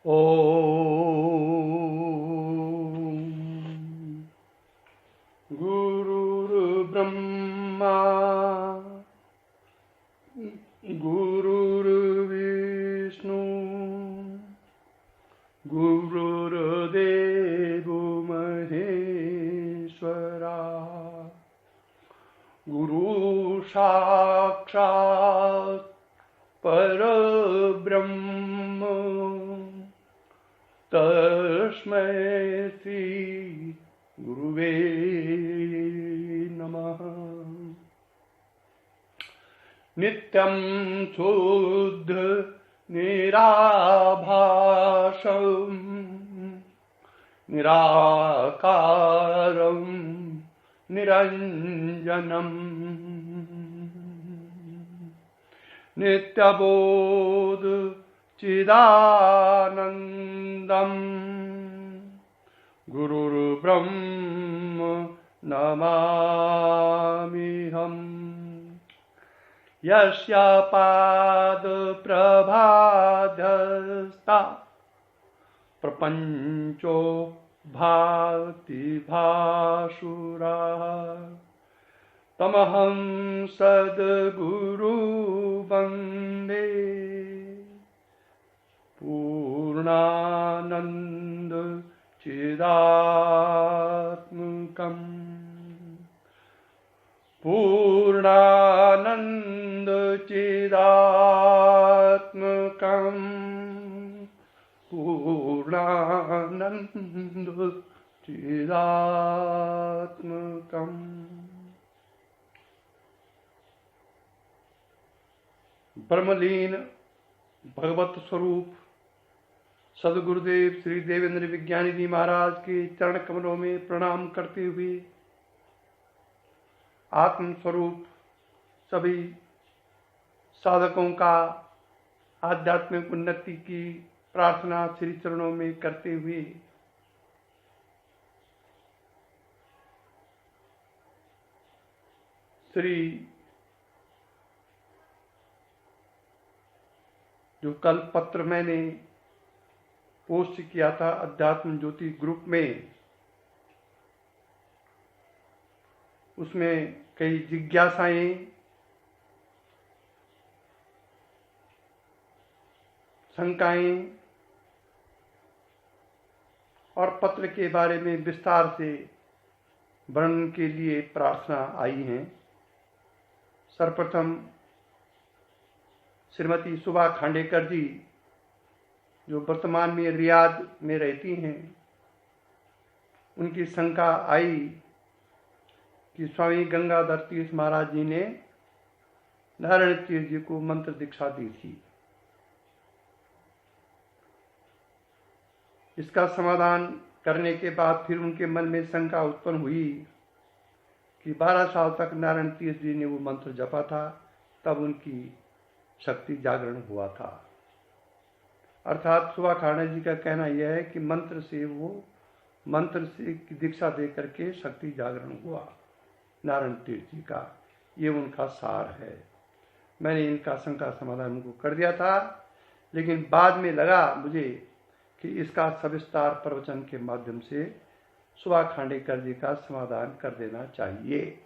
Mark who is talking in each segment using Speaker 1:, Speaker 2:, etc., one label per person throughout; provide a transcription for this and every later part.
Speaker 1: ॐ गुरुर्ब्रह्मा गुरुर्विष्णु गुरुर्देवो महेश्वरा गुरु साक्षात् परब्रह्म तस्मै श्री गुरुवे नमः। नित्यं शुद्ध निराभासं निराकारं निरञ्जनं नित्यबोध चिदानन्दं गुरुर्ब्रह्म नमाम्यहम्। यस्य पादप्रभाधस्ता प्रपञ्चो भाति भासुरा तमहं सद्गुरु वन्दे पूर्णानन्द चिदात्मकम् पूर्णानन्द चिदात्मकम् पूर्णानन्द चिदात्मकम्। ब्रह्मलीन भगवत स्वरूप सदगुरुदेव श्री देवेंद्र विज्ञानी जी महाराज के चरण कमलों में प्रणाम करते हुए आत्म स्वरूप सभी साधकों का आध्यात्मिक उन्नति की प्रार्थना श्री चरणों में करते हुए श्री जो कल पत्र मैंने पोस्ट किया था अध्यात्म ज्योति ग्रुप में, उसमें कई जिज्ञासाएं, शंकाएं और पत्र के बारे में विस्तार से वर्णन के लिए प्रार्थना आई हैं। सर्वप्रथम श्रीमती सुभा खांडेकर जी जो वर्तमान में रियाद में रहती हैं, उनकी शंका आई कि स्वामी गंगाधर तीर्थ महाराज जी ने नारायण तीर्थ जी को मंत्र दीक्षा दी थी। इसका समाधान करने के बाद फिर उनके मन में शंका उत्पन्न हुई कि 12 साल तक नारायण तीर्थ जी ने वो मंत्र जपा था, तब उनकी शक्ति जागरण हुआ था। अर्थात सुभा खांडे जी का कहना यह है कि मंत्र से दीक्षा दे करके शक्ति जागरण हुआ नारायण तीर्थ जी का, ये उनका सार है। मैंने इनका शंका समाधान उनको कर दिया था, लेकिन बाद में लगा मुझे कि इसका सविस्तार प्रवचन के माध्यम से सुभा खांडेकर जी का समाधान कर देना चाहिए।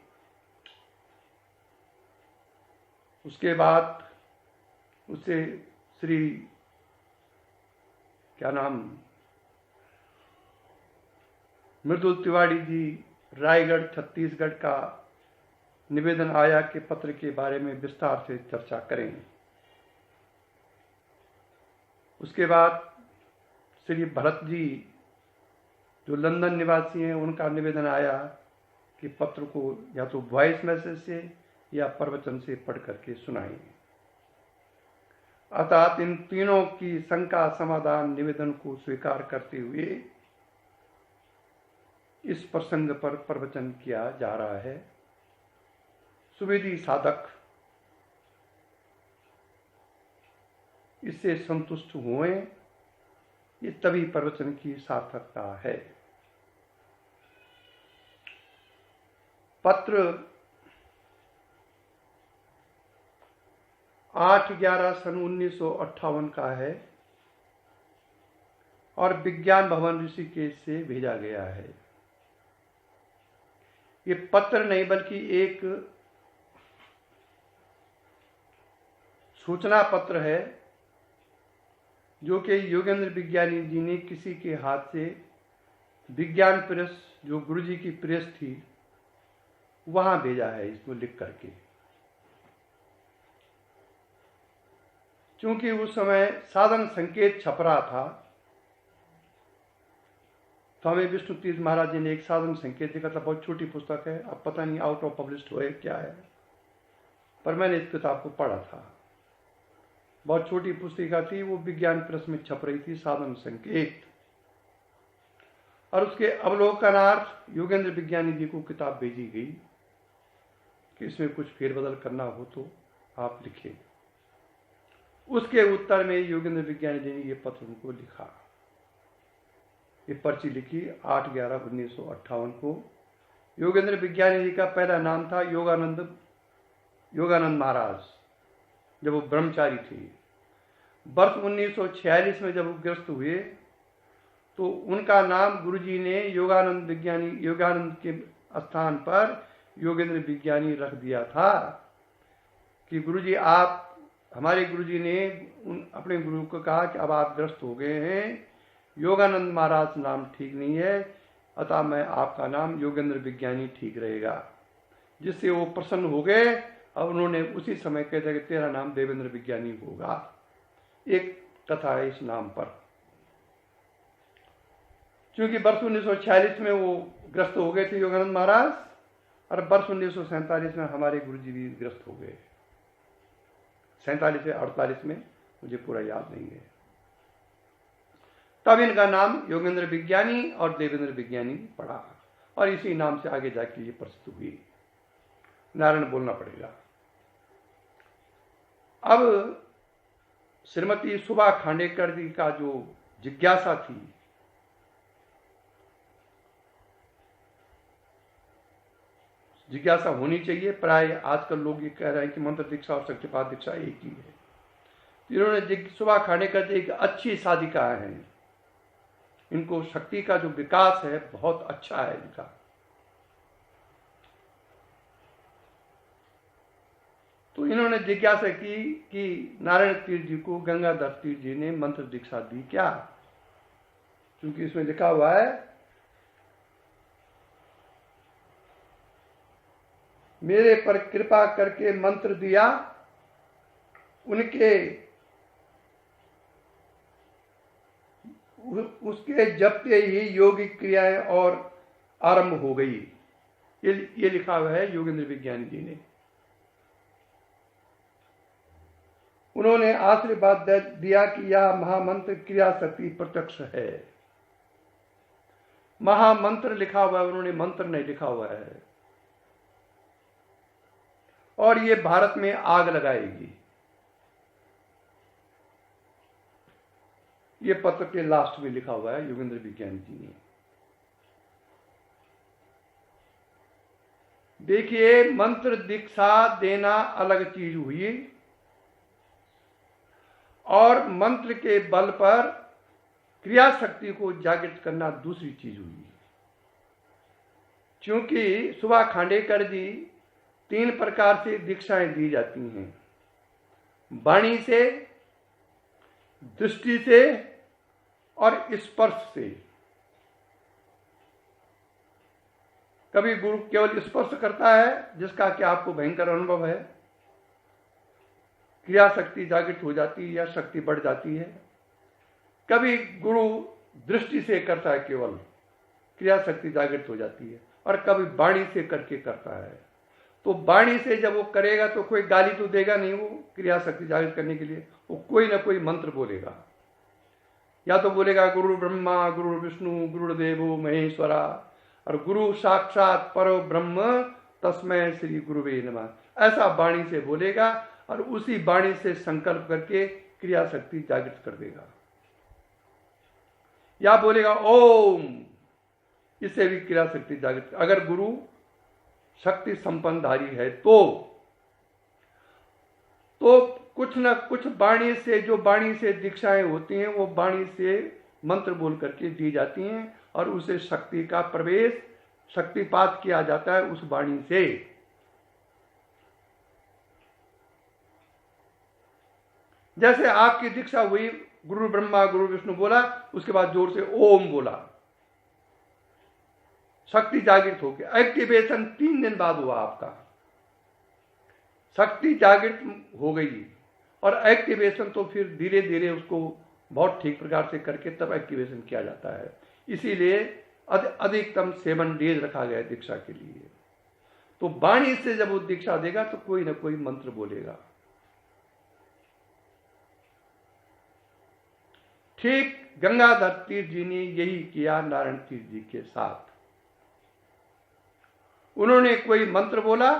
Speaker 1: उसके बाद उसे श्री मृदुल तिवारी जी रायगढ़ छत्तीसगढ़ का निवेदन आया के पत्र के बारे में विस्तार से चर्चा करेंगे। उसके बाद श्री भरत जी जो लंदन निवासी हैं, उनका निवेदन आया कि पत्र को या तो वॉइस मैसेज से या प्रवचन से पढ़ करके सुनाएंगे। अर्थात इन तीनों की शंका समाधान निवेदन को स्वीकार करते हुए इस प्रसंग पर प्रवचन किया जा रहा है। सुवेदी साधक इससे संतुष्ट हुए, ये तभी प्रवचन की सार्थकता है। पत्र 8/11 सन 1958 का है। और विज्ञान भवन ऋषिकेश से भेजा गया है। ये पत्र नहीं बल्कि एक सूचना पत्र है जो कि योगेंद्र विज्ञानी जी ने किसी के हाथ से विज्ञान प्रेस, जो गुरुजी की प्रेस थी, वहां भेजा है इसको लिख करके। क्योंकि उस समय साधन संकेत छप रहा था, स्वामी विष्णु तीर्थ महाराज जी ने एक साधन संकेत लिखा था, बहुत छोटी पुस्तक है, अब पता नहीं आउट ऑफ पब्लिश्ड हो क्या है, पर मैंने इस किताब को पढ़ा था। बहुत छोटी पुस्तिका थी, वो विज्ञान प्रेस में छप रही थी, साधन संकेत। और उसके अवलोकनार्थ योगेंद्र विज्ञानी जी को किताब भेजी गई कि इसमें कुछ फेरबदल करना हो तो आप लिखें। उसके उत्तर में योगेंद्र विज्ञानी जी ने ये पत्र उनको लिखा, ये पर्ची लिखी 8/11/1958 को। योगेंद्र विज्ञानी जी का पहला नाम था योगानंद महाराज, जब वो ब्रह्मचारी थे। वर्ष 1946 में जब वो ग्रस्त हुए तो उनका नाम गुरुजी ने योगानंद के स्थान पर योगेंद्र विज्ञानी रख दिया था कि गुरुजी आप, हमारे गुरुजी ने अपने गुरु को कहा कि अब आप ग्रस्त हो गए हैं, योगानंद महाराज नाम ठीक नहीं है, अतः मैं आपका नाम योगेंद्र विज्ञानी ठीक रहेगा। जिससे वो प्रसन्न हो गए और उन्होंने उसी समय कह दिया कि तेरा नाम देवेंद्र विज्ञानी होगा। एक कथा है इस नाम पर। क्योंकि वर्ष 1946 में वो ग्रस्त हो गए थे योगानंद महाराज, और वर्ष 1947 में हमारे गुरुजी भी ग्रस्त हो गए। 47 या 48 में, मुझे पूरा याद नहीं है। तब इनका नाम योगेंद्र विज्ञानी और देवेंद्र विज्ञानी पड़ा, और इसी नाम से आगे जाके ये प्रसिद्ध हुई। नारायण बोलना पड़ेगा। अब श्रीमती सुभा खांडेकर जी का जो जिज्ञासा थी, जिज्ञासा होनी चाहिए। प्राय आजकल लोग ये कह रहे हैं कि मंत्र दीक्षा और शक्तिपात दीक्षा एक ही है। इन्होंने सुभा खांडेकर जी एक अच्छी साधिका है, इनको शक्ति का जो विकास है बहुत अच्छा है इनका। तो इन्होंने जिज्ञासा की कि नारायण तीर्थ जी को गंगाधर तीर्थ जी ने मंत्र दीक्षा दी क्या? क्योंकि इसमें लिखा हुआ है, मेरे पर कृपा करके मंत्र दिया, उसके जपते ही योगिक क्रियाएं और आरंभ हो गई। ये लिखा हुआ है योगेंद्र विज्ञानी जी ने। उन्होंने आशीर्वाद दिया कि यह महामंत्र क्रिया शक्ति प्रत्यक्ष है। महामंत्र लिखा हुआ है, उन्होंने मंत्र नहीं लिखा हुआ है। और ये भारत में आग लगाएगी। ये पत्र के लास्ट में लिखा हुआ है योगेंद्र विज्ञानी जी ने। देखिए, मंत्र दीक्षा देना अलग चीज हुई और मंत्र के बल पर क्रिया शक्ति को जागृत करना दूसरी चीज हुई। क्योंकि सुभा खांडेकर जी 3 प्रकार से दीक्षाएं दी जाती हैं, वाणी से, दृष्टि से और स्पर्श से। कभी गुरु केवल स्पर्श करता है, जिसका कि आपको भयंकर अनुभव है, क्रिया शक्ति जागृत हो जाती है या शक्ति बढ़ जाती है। कभी गुरु दृष्टि से करता है, केवल क्रिया शक्ति जागृत हो जाती है, और कभी वाणी से करके करता है। तो वाणी से जब वो करेगा तो कोई गाली तो देगा नहीं, वो क्रिया शक्ति जागृत करने के लिए वो कोई ना कोई मंत्र बोलेगा। या तो बोलेगा गुरु ब्रह्मा गुरु विष्णु गुरुदेवो महेश्वरा, और गुरु साक्षात परो ब्रह्म तस्मै श्री गुरुवे नमः, ऐसा वाणी से बोलेगा और उसी वाणी से संकल्प करके क्रिया शक्ति जागृत कर देगा। या बोलेगा ओम, इससे भी क्रिया शक्ति जागृत। अगर गुरु शक्ति संपन्नधारी है तो कुछ न कुछ वाणी से, जो वाणी से दीक्षाएं होती हैं, वो वाणी से मंत्र बोल करके दी जाती हैं और उसे शक्ति का प्रवेश, शक्तिपात किया जाता है उस वाणी से। जैसे आपकी दीक्षा हुई, गुरु ब्रह्मा गुरु विष्णु बोला, उसके बाद जोर से ओम बोला, शक्ति जागृत हो गया। एक्टिवेशन 3 दिन बाद हुआ आपका, शक्ति जागृत हो गई। और एक्टिवेशन तो फिर धीरे धीरे उसको बहुत ठीक प्रकार से करके तब एक्टिवेशन किया जाता है। इसीलिए अधिकतम 7 डेज रखा गया है दीक्षा के लिए। तो वाणी से जब वो दीक्षा देगा तो कोई ना कोई मंत्र बोलेगा। ठीक गंगाधर तीर्थ जी ने यही किया नारायण तीर्थ जी के साथ। उन्होंने कोई मंत्र बोला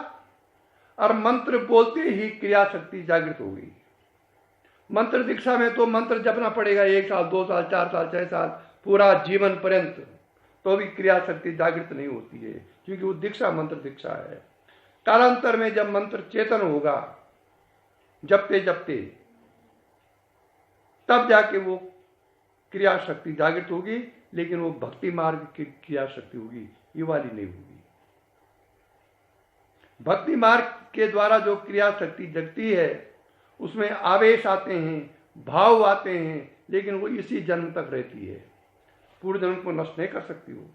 Speaker 1: और मंत्र बोलते ही क्रिया शक्ति जागृत हो गई। मंत्र दीक्षा में तो मंत्र जपना पड़ेगा 1 साल 2 साल 4 साल 6 साल पूरा जीवन पर्यंत, तो भी क्रिया शक्ति जागृत नहीं होती है, क्योंकि वो दीक्षा मंत्र दीक्षा है। कालांतर में जब मंत्र चेतन होगा जपते जपते, तब जाके वो क्रिया शक्ति जागृत होगी, लेकिन वो भक्ति मार्ग की क्रिया शक्ति होगी, ये वाली नहीं होगी। भक्ति मार्ग के द्वारा जो क्रिया शक्ति जगती है उसमें आवेश आते हैं, भाव आते हैं, लेकिन वो इसी जन्म तक रहती है, पूर्व जन्म को नष्ट नहीं कर सकती। वो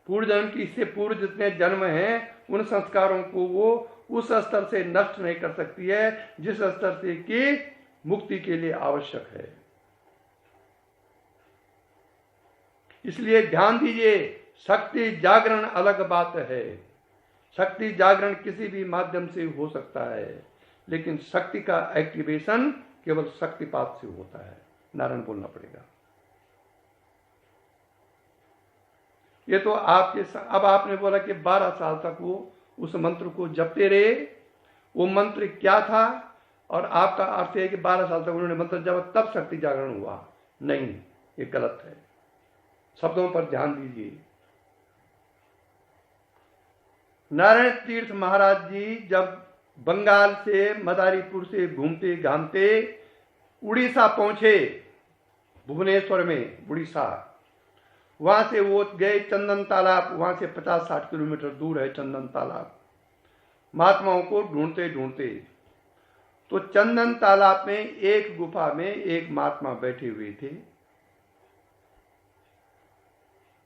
Speaker 1: पूर्व जन्म की, इससे पूर्व जितने जन्म हैं उन संस्कारों को वो उस स्तर से नष्ट नहीं कर सकती है जिस स्तर से कि मुक्ति के लिए आवश्यक है। इसलिए ध्यान दीजिए, शक्ति जागरण अलग बात है। शक्ति जागरण किसी भी माध्यम से हो सकता है, लेकिन शक्ति का एक्टिवेशन केवल शक्तिपात से होता है। नारायण बोलना पड़ेगा। ये तो आपके, अब आपने बोला कि 12 साल तक वो उस मंत्र को जपते रहे। वो मंत्र क्या था? और आपका अर्थ है कि 12 साल तक उन्होंने मंत्र जपा तब शक्ति जागरण हुआ। नहीं, ये गलत है। शब्दों पर ध्यान दीजिए। नारायण तीर्थ महाराज जी जब बंगाल से, मदारीपुर से घूमते घामते उड़ीसा पहुंचे, भुवनेश्वर में उड़ीसा, वहां से वो गए चंदन तालाब। वहां से 50-60 किलोमीटर दूर है चंदन तालाब। महात्माओं को ढूंढते ढूंढते तो चंदन तालाब में एक गुफा में एक महात्मा बैठे हुए थे,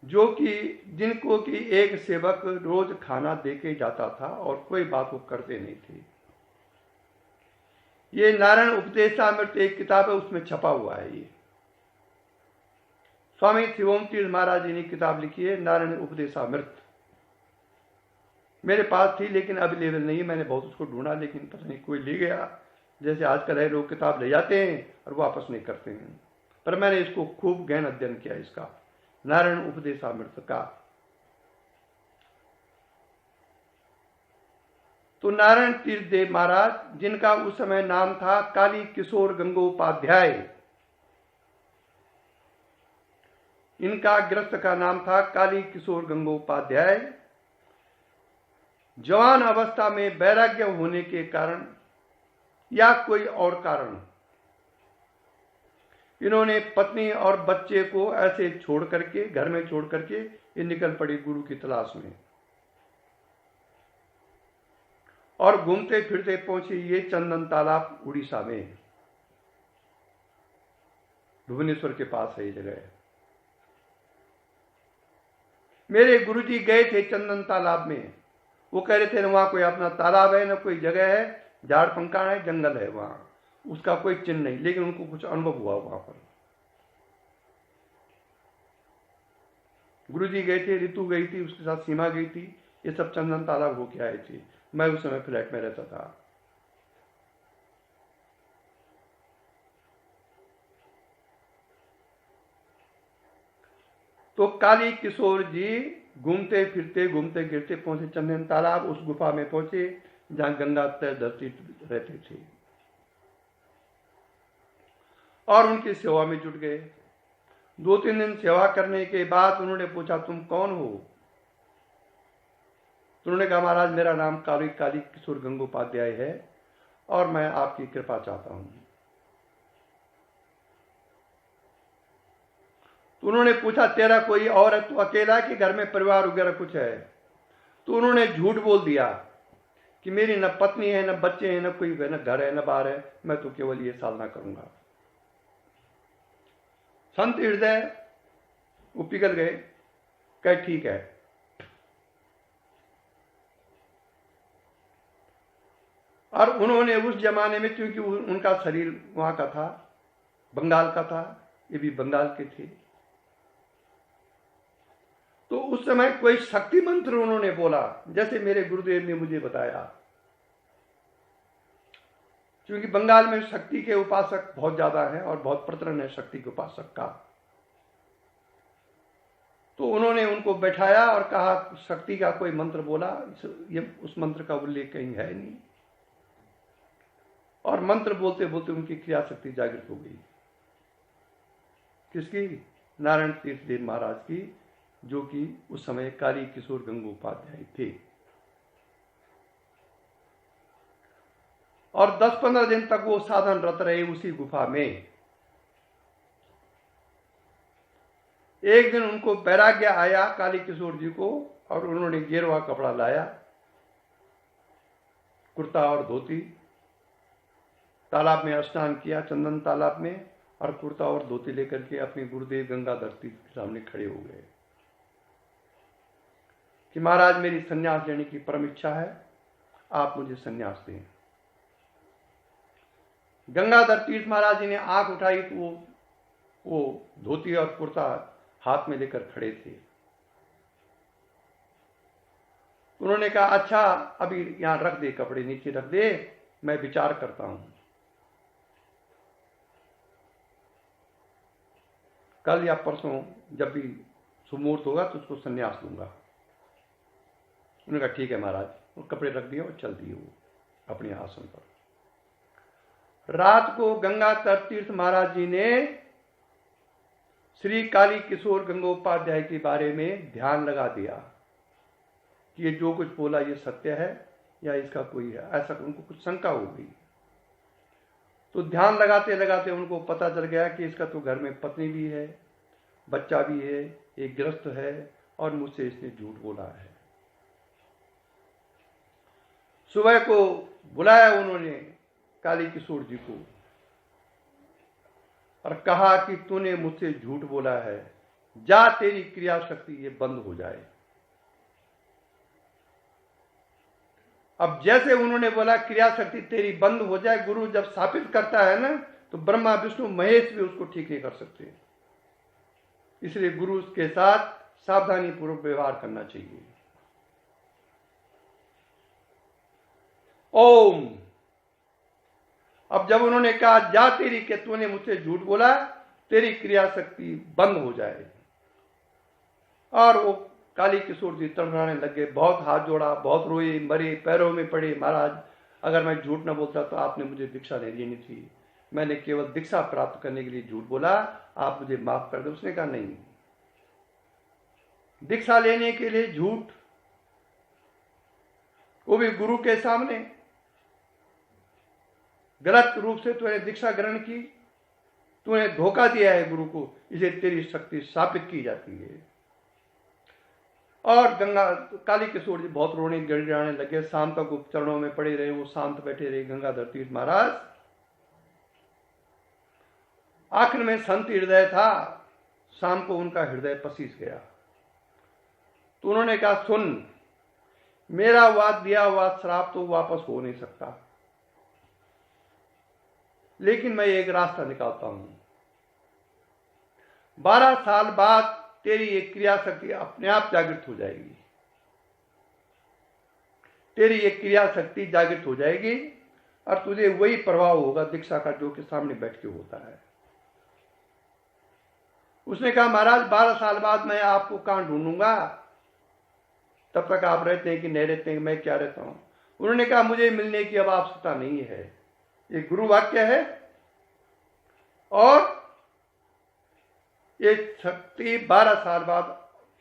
Speaker 1: जो कि जिनको कि एक सेवक रोज खाना देके जाता था और कोई बात वो करते नहीं थे। ये नारायण उपदेशामृत एक किताब है, उसमें छपा हुआ है। ये स्वामी शिवोम तीर्थ महाराज जी ने किताब लिखी है नारायण उपदेशामृत। मेरे पास थी लेकिन अवेलेबल नहीं, मैंने बहुत उसको ढूंढा लेकिन पता नहीं कोई ले गया। जैसे आजकल है, लोग किताब ले जाते हैं और वापस नहीं करते हैं। पर मैंने इसको खूब गहन अध्ययन किया, इसका नारायण उपदेशामृत का। तो नारायण तीर्थ देव महाराज, जिनका उस समय नाम था काली किशोर गंगोपाध्याय, इनका गृहस्थ का नाम था काली किशोर गंगोपाध्याय, जवान अवस्था में वैराग्य होने के कारण या कोई और कारण इन्होंने पत्नी और बच्चे को ऐसे छोड़ करके, घर में छोड़ करके ये निकल पड़ी गुरु की तलाश में। और घूमते फिरते पहुंचे ये चंदन तालाब उड़ीसा में, भुवनेश्वर के पास है ये जगह। मेरे गुरुजी गए थे चंदन तालाब में। वो कह रहे थे ना वहां कोई अपना तालाब है, ना कोई जगह है, झाड़ पंखा है, जंगल है वहां, उसका कोई चिन्ह नहीं। लेकिन उनको कुछ अनुभव हुआ वहां पर। गुरुजी गए थे, ऋतु गई थी, उसके साथ सीमा गई थी, ये सब चंदन तालाब होके आए थे। मैं उस समय फ्लैट में रहता था। तो काली किशोर जी घूमते फिरते, घूमते गिरते पहुंचे चंदन तालाब। उस गुफा में पहुंचे जहां गंगा तय धरती रहते थे और उनकी सेवा में जुट गए। 2-3 दिन सेवा करने के बाद उन्होंने पूछा, तुम कौन हो? तो उन्होंने कहा, महाराज मेरा नाम काली किशोर गंगोपाध्याय है और मैं आपकी कृपा चाहता हूं। तो उन्होंने पूछा तेरा कोई और है, तू अकेला है कि घर में परिवार वगैरह कुछ है? तो उन्होंने झूठ बोल दिया कि मेरी न पत्नी है, न बच्चे हैं, न कोई न घर है, न बाहर है, मैं तो केवल ये साधना करूंगा। संत हृदय वो पिघल गए, कहे ठीक है। और उन्होंने उस जमाने में, क्योंकि उनका शरीर वहां का था, बंगाल का था, ये भी बंगाल के थे, तो उस समय कोई शक्ति मंत्र उन्होंने बोला, जैसे मेरे गुरुदेव ने मुझे बताया। क्योंकि बंगाल में शक्ति के उपासक बहुत ज्यादा हैं और बहुत प्रचलन है शक्ति के उपासक का। तो उन्होंने उनको बैठाया और कहा शक्ति का कोई मंत्र बोला, ये उस मंत्र का उल्लेख कहीं है नहीं। और मंत्र बोलते बोलते उनकी क्रिया शक्ति जागृत हो गई। किसकी? नारायण तीर्थ देव महाराज की, जो कि उस समय काली किशोर गंगोपाध्याय थे। और 10-15 दिन तक वो साधनरत रहे उसी गुफा में। एक दिन उनको वैराग्य आया काली किशोर जी को, और उन्होंने गेरुआ कपड़ा लाया, कुर्ता और धोती, तालाब में स्नान किया, चंदन तालाब में, और कुर्ता और धोती लेकर के अपने गुरुदेव गंगाधर तीर्थ के सामने खड़े हो गए कि महाराज मेरी संन्यास लेने की परम इच्छा है, आप मुझे संन्यास दें। गंगाधर तीर्थ महाराज जी ने आंख उठाई तो वो धोती और कुर्ता हाथ में लेकर खड़े थे। उन्होंने कहा अच्छा अभी यहां रख दे, कपड़े नीचे रख दे, मैं विचार करता हूं, कल या परसों जब भी सुमुहूर्त होगा तो उसको संन्यास दूंगा। उन्होंने कहा ठीक है महाराज, वो कपड़े रख दिए और चल दिए वो अपने आसन पर। रात को गंगाधर तीर्थ महाराज जी ने श्री काली किशोर गंगोपाध्याय के बारे में ध्यान लगा दिया कि ये जो कुछ बोला ये सत्य है या इसका कोई है, ऐसा उनको कुछ शंका हो गई। तो ध्यान लगाते लगाते उनको पता चल गया कि इसका तो घर में पत्नी भी है, बच्चा भी है, एक गृहस्थ है, और मुझसे इसने झूठ बोला है। सुबह को बुलाया उन्होंने काली किशोर जी को और कहा कि तूने मुझसे झूठ बोला है, जा तेरी क्रिया शक्ति ये बंद हो जाए। अब जैसे उन्होंने बोला क्रिया शक्ति तेरी बंद हो जाए, गुरु जब स्थापित करता है ना तो ब्रह्मा विष्णु महेश भी उसको ठीक नहीं कर सकते। इसलिए गुरु के साथ सावधानी पूर्वक व्यवहार करना चाहिए। ओम। अब जब उन्होंने कहा जा तेरी के तूने मुझसे झूठ बोला, तेरी क्रिया शक्ति बंद हो जाए, और वो काली किशोर जी तड़फड़ाने लगे, बहुत हाथ जोड़ा, बहुत रोए, मरे, पैरों में पड़े, महाराज अगर मैं झूठ न बोलता तो आपने मुझे दीक्षा नहीं लेनी थी, मैंने केवल दीक्षा प्राप्त करने के लिए झूठ बोला, आप मुझे माफ कर दो। उसने कहा नहीं, दीक्षा लेने के लिए झूठ, वो भी गुरु के सामने, गलत रूप से तूने दीक्षा ग्रहण की, तूने धोखा दिया है गुरु को, इसे तेरी शक्ति स्थापित की जाती है। और काली किशोर जी बहुत रोने गिड़गिड़ाने लगे, शाम तक वो चरणों में पड़े रहे, वो शांत बैठे रहे गंगाधर तीर्थ महाराज। आखिर में संत हृदय था, शाम को उनका हृदय पसीज गया। तो उन्होंने कहा सुन, मेरा वाद दिया हुआ श्राप तो वापस हो नहीं सकता, लेकिन मैं एक रास्ता निकालता हूं। 12 साल बाद तेरी एक क्रिया शक्ति अपने आप जागृत हो जाएगी, तेरी एक क्रिया शक्ति जागृत हो जाएगी और तुझे वही प्रभाव होगा दीक्षा का जो कि सामने बैठ के होता है। उसने कहा महाराज 12 साल बाद मैं आपको कहां ढूंढूंगा, तब तक आप रहते हैं कि नहीं रहते हैं, मैं क्या रहता हूं। उन्होंने कहा मुझे मिलने की अब आवश्यकता नहीं है, ये गुरु वाक्य है, और ये शक्ति 12 साल बाद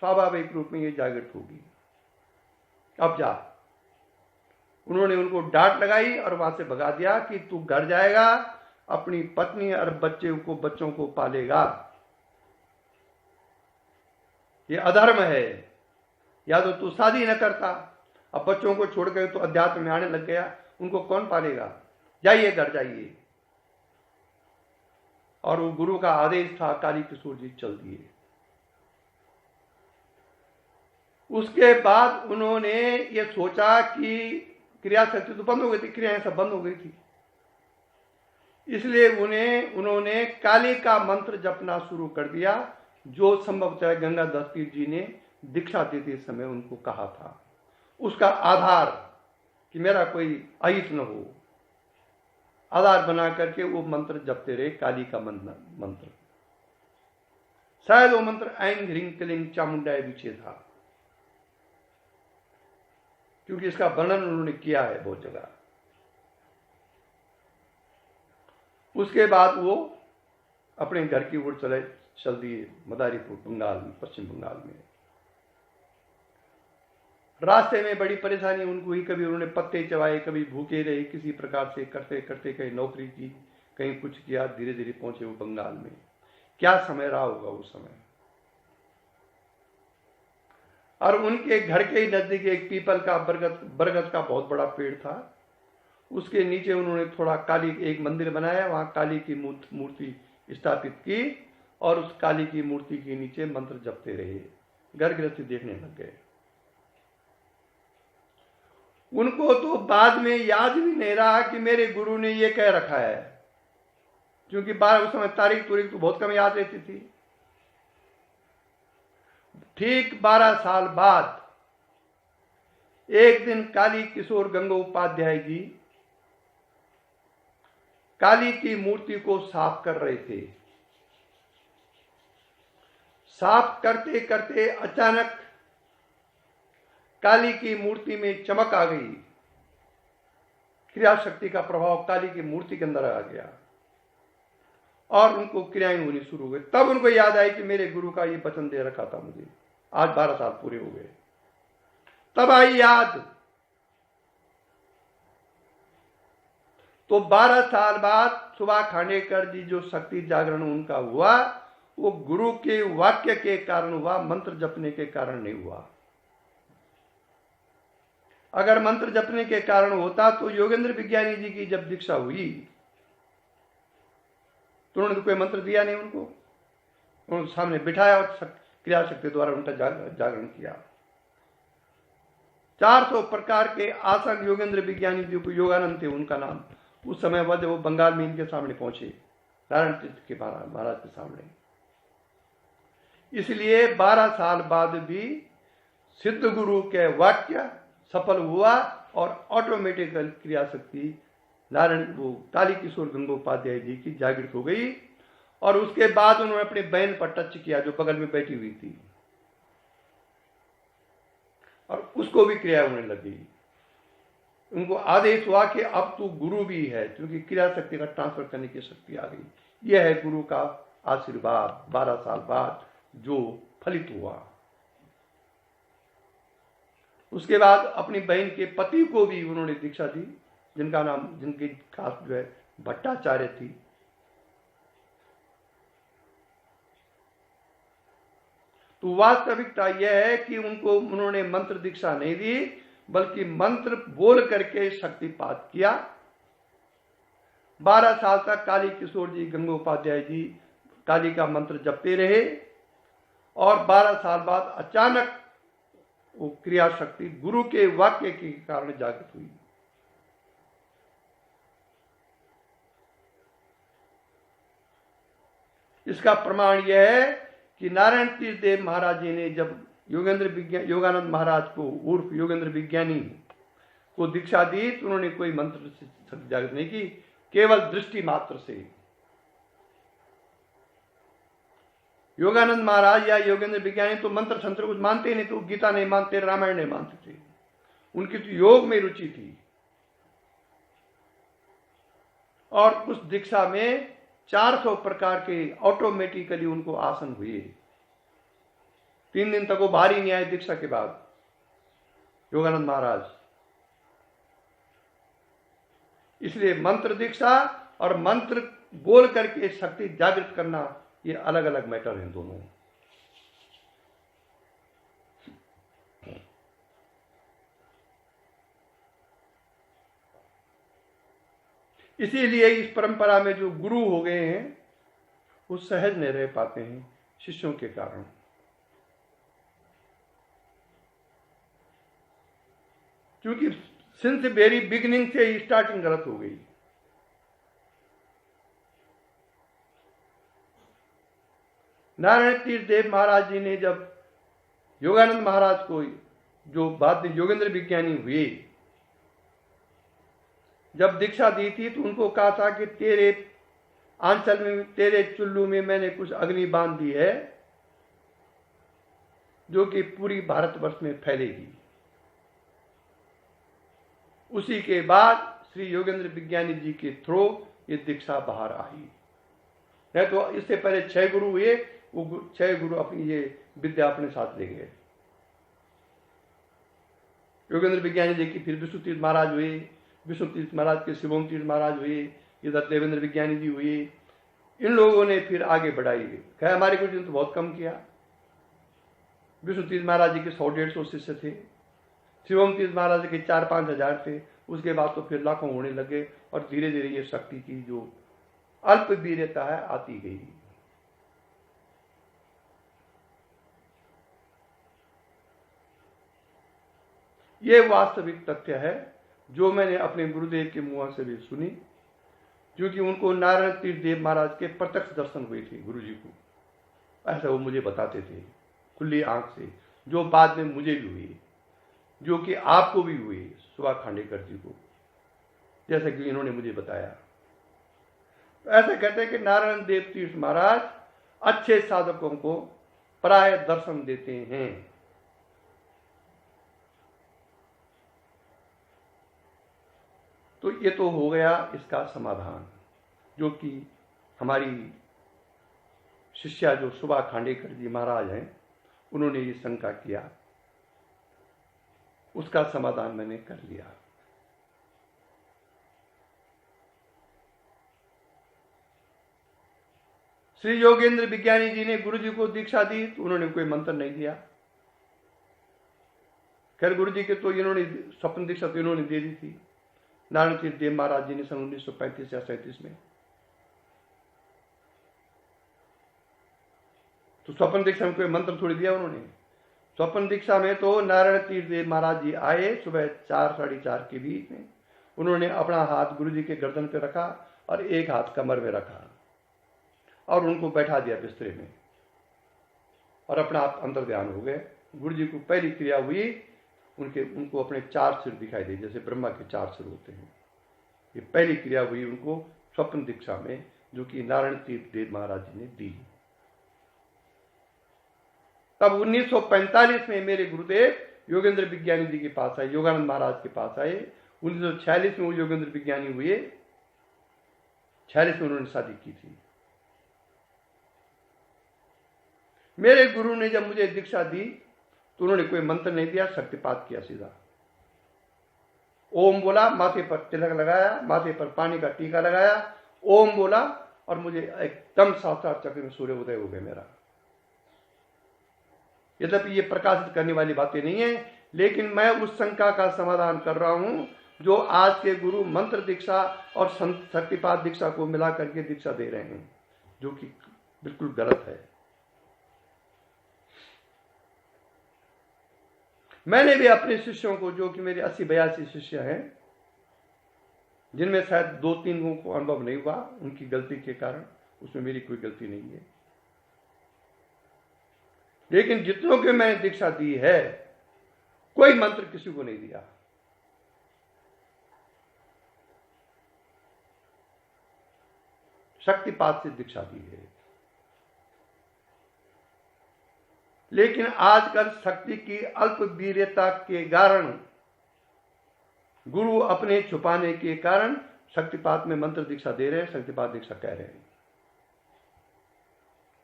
Speaker 1: स्वाभाविक रूप में ये जागृत होगी, अब जा। उन्होंने उनको डांट लगाई और वहां से भगा दिया कि तू घर जाएगा, अपनी पत्नी और बच्चों को पालेगा। ये अधर्म है, या तो तू शादी न करता, अब बच्चों को छोड़ कर तो अध्यात्म में आने लग गया, उनको कौन पालेगा, जाइए घर जाइए। और वो गुरु का आदेश था, काली किशोर जी चल दिए। उसके बाद उन्होंने ये सोचा कि क्रिया शक्ति तो बंद हो गई थी, क्रियाएं सब बंद हो गई थी, इसलिए उन्होंने काली का मंत्र जपना शुरू कर दिया, जो संभवतः गंगा दत्तीर जी ने दीक्षा देते समय उनको कहा था। उसका आधार कि मेरा कोई अहित न हो, आधार बना करके वो मंत्र जपते रहे, काली का मंत्र। शायद वो मंत्र ऐं ह्रीं क्लीं चामुंडाय विचे था, क्योंकि इसका वर्णन उन्होंने किया है बहुत जगह। उसके बाद वो अपने घर की ओर चल दिए, मदारीपुर बंगाल में, पश्चिम बंगाल में। रास्ते में बड़ी परेशानी उनको हुई, कभी उन्होंने पत्ते चबाए, कभी भूखे रहे, किसी प्रकार से करते करते कहीं नौकरी की, कहीं कुछ किया, धीरे धीरे पहुंचे वो बंगाल में। क्या समय रहा होगा उस समय। और उनके घर के ही नजदीक एक पीपल का बरगद का बहुत बड़ा पेड़ था, उसके नीचे उन्होंने थोड़ा एक मंदिर बनाया, वहां काली की मूर्ति स्थापित की, और उस काली की मूर्ति के नीचे मंत्र जपते रहे। घर गृहस्थी देखने लग गए। उनको तो बाद में याद भी नहीं रहा कि मेरे गुरु ने ये कह रखा है, क्योंकि उस समय तारीख तो बहुत कम याद रहती थी। ठीक 12 साल बाद एक दिन काली किशोर गंगोपाध्याय जी काली की मूर्ति को साफ कर रहे थे। साफ करते करते अचानक काली की मूर्ति में चमक आ गई, क्रिया शक्ति का प्रभाव काली की मूर्ति के अंदर आ गया, और उनको क्रियाएं होनी शुरू हो गई। तब उनको याद आई कि मेरे गुरु का ये वचन दे रखा था मुझे, आज 12 साल पूरे हो गए। तब आई याद। तो 12 साल बाद सुभाष खांडेकर जी जो शक्ति जागरण उनका हुआ, वो गुरु के वाक्य के कारण हुआ, मंत्र जपने के कारण नहीं हुआ। अगर मंत्र जपने के कारण होता तो योगेंद्र विज्ञानी जी की जब दीक्षा हुई तो उन्होंने तो कोई मंत्र दिया नहीं उनको, उन्होंने सामने बिठाया और क्रिया शक्ति द्वारा उनका जागरण किया। 400 प्रकार के आसन योगेंद्र विज्ञानी जी को, योगानंद थे उनका नाम, उस समय वह वो बंगाल में इनके सामने पहुंचे, नारायण तीर्थ के महाराज के सामने। इसलिए 12 साल बाद भी सिद्ध गुरु के वाक्य सफल हुआ और ऑटोमेटिकल क्रिया शक्ति नारायण वो काली किशोर गंगोपाध्याय जी की जागृत हो गई। और उसके बाद उन्होंने अपनी बहन पर टच किया जो बगल में बैठी हुई थी, और उसको भी क्रिया होने लगी। उनको आदेश हुआ कि अब तू गुरु भी है, क्योंकि क्रिया शक्ति का ट्रांसफर करने की शक्ति आ गई। यह है गुरु का आशीर्वाद 12 साल बाद जो फलित हुआ। उसके बाद अपनी बहन के पति को भी उन्होंने दीक्षा दी, जिनकी खास जो है भट्टाचार्य थी। तो वास्तविकता यह है कि उन्होंने मंत्र दीक्षा नहीं दी, बल्कि मंत्र बोल करके शक्तिपात किया। 12 साल तक काली किशोर जी गंगोपाध्याय जी काली का मंत्र जपते रहे, और 12 साल बाद अचानक वो क्रिया शक्ति गुरु के वाक्य के कारण जागृत हुई। इसका प्रमाण यह है कि नारायण तीर्थ देव महाराज जी ने जब योगानंद महाराज को उर्फ योगेंद्र विज्ञानी को दीक्षा दी, तो उन्होंने कोई मंत्र से जागृत नहीं की, केवल दृष्टि मात्र से। योगानंद महाराज या योगेंद्र विज्ञानी तो मंत्र तंत्र कुछ मानते नहीं, तो गीता नहीं मानते, रामायण नहीं मानते थे, उनकी तो योग में रुचि थी। और उस दीक्षा में 400 प्रकार के ऑटोमेटिकली उनको आसन हुए। 3 दिन तक वो बाहर ही नहीं आए दीक्षा के बाद योगानंद महाराज। इसलिए मंत्र दीक्षा और मंत्र बोल करके शक्ति जागृत करना, ये अलग अलग मैटर हैं दोनों। इसीलिए इस परंपरा में जो गुरु हो गए हैं वो सहज नहीं रह पाते हैं शिष्यों के कारण। क्योंकि सिंस वेरी बिगिनिंग से ही स्टार्टिंग गलत हो गई। नारायण तीर्थ देव महाराज जी ने जब योगानंद महाराज को, जो बाद में योगेंद्र विज्ञानी हुए, जब दीक्षा दी थी तो उनको कहा था कि तेरे आंचल में, तेरे चुल्लू में मैंने कुछ अग्नि बांध दी है जो कि पूरी भारतवर्ष में फैलेगी। उसी के बाद श्री योगेंद्र विज्ञानी जी के थ्रू ये दीक्षा बाहर आई। नहीं तो इससे पहले 6 गुरु हुए, वो 6 गुरु अपनी ये विद्या अपने साथ ले गए। योगेंद्र विज्ञानी जी की फिर विष्णु तीर्थ महाराज हुए, विष्णु तीर्थ महाराज के शिवोम तीर्थ महाराज हुए, इधर देवेंद्र विज्ञानी जी हुए। इन लोगों ने फिर आगे बढ़ाई। कहा हमारे गुरु जी ने तो बहुत कम किया। विष्णु तीर्थ महाराज जी के 100-150 शिष्य थे, शिवम तीर्थ महाराज के 4-5 हजार थे। उसके बाद तो फिर लाखों होने लगे और धीरे धीरे ये शक्ति की जो अल्प वीर्यता है आती गई। ये वास्तविक तथ्य है जो मैंने अपने गुरुदेव के मुंह से भी सुनी, क्योंकि उनको नारायण तीर्थ देव महाराज के प्रत्यक्ष दर्शन हुए थे गुरु जी को। ऐसा वो मुझे बताते थे खुली आंख से, जो बाद में मुझे भी हुई, जो कि आपको भी हुई, सुभा खांडेकर जी को, जैसा कि इन्होंने मुझे बताया। तो ऐसा कहते हैं कि नारायण देव तीर्थ महाराज अच्छे साधकों को प्राय दर्शन देते हैं। तो ये तो हो गया इसका समाधान, जो कि हमारी शिष्या जो सुभा खांडेकर जी महाराज हैं, उन्होंने ये शंका किया, उसका समाधान मैंने कर लिया। श्री योगेंद्र विज्ञानी जी ने गुरु जी को दीक्षा दी तो उन्होंने कोई मंत्र नहीं दिया। खैर गुरु जी के तो इन्होंने स्वप्न दीक्षा तो इन्होंने दे दी थी, नारायण तीर्थ देव महाराज जी ने सन 1935 या 37 में। तो स्वप्न दीक्षा में कोई मंत्र थोड़ी दिया उन्होंने। स्वप्न दीक्षा में तो नारायण तीर्थ देव महाराज जी आए सुबह 4-4:30 के बीच में। उन्होंने अपना हाथ गुरु जी के गर्दन पे रखा और एक हाथ कमर में रखा और उनको बैठा दिया बिस्तरे में और अपना आप अंतर ध्यान हो गए। गुरु जी को पहली क्रिया हुई, उनको अपने 4 सिर दिखाई दे, जैसे ब्रह्मा के 4 सिर होते हैं। ये पहली क्रिया हुई उनको स्वप्न दीक्षा में, जो कि नारायण तीर्थ देव महाराज जी ने दी। तब 1945 में मेरे गुरुदेव योगेंद्र विज्ञानी जी के पास आए, योगानंद महाराज के पास आए। 1946 में वो योगेंद्र विज्ञानी हुए। 46 में उन्होंने शादी की थी। मेरे गुरु ने जब मुझे दीक्षा दी तो उन्होंने कोई मंत्र नहीं दिया, शक्तिपात किया सीधा। ओम बोला, माथे पर तिलक लगाया, माथे पर पानी का टीका लगाया, ओम बोला और मुझे एकदम साक्षात चक्र में सूर्य उदय हो गया मेरा। यद्यपि ये प्रकाशित करने वाली बातें नहीं है, लेकिन मैं उस शंका का समाधान कर रहा हूं जो आज के गुरु मंत्र दीक्षा और शक्तिपात दीक्षा को मिला करके दीक्षा दे रहे हैं, जो कि बिल्कुल गलत है। मैंने भी अपने शिष्यों को, जो कि मेरे 80-82 शिष्य हैं, जिनमें शायद 2-3 को अनुभव नहीं हुआ उनकी गलती के कारण, उसमें मेरी कोई गलती नहीं है, लेकिन जितनों के मैंने दीक्षा दी है कोई मंत्र किसी को नहीं दिया। शक्तिपात से दीक्षा दी है। लेकिन आजकल शक्ति की अल्प वीर्यता के कारण, गुरु अपने छुपाने के कारण शक्तिपात में मंत्र दीक्षा दे रहे हैं, शक्तिपात दीक्षा कह रहे हैं,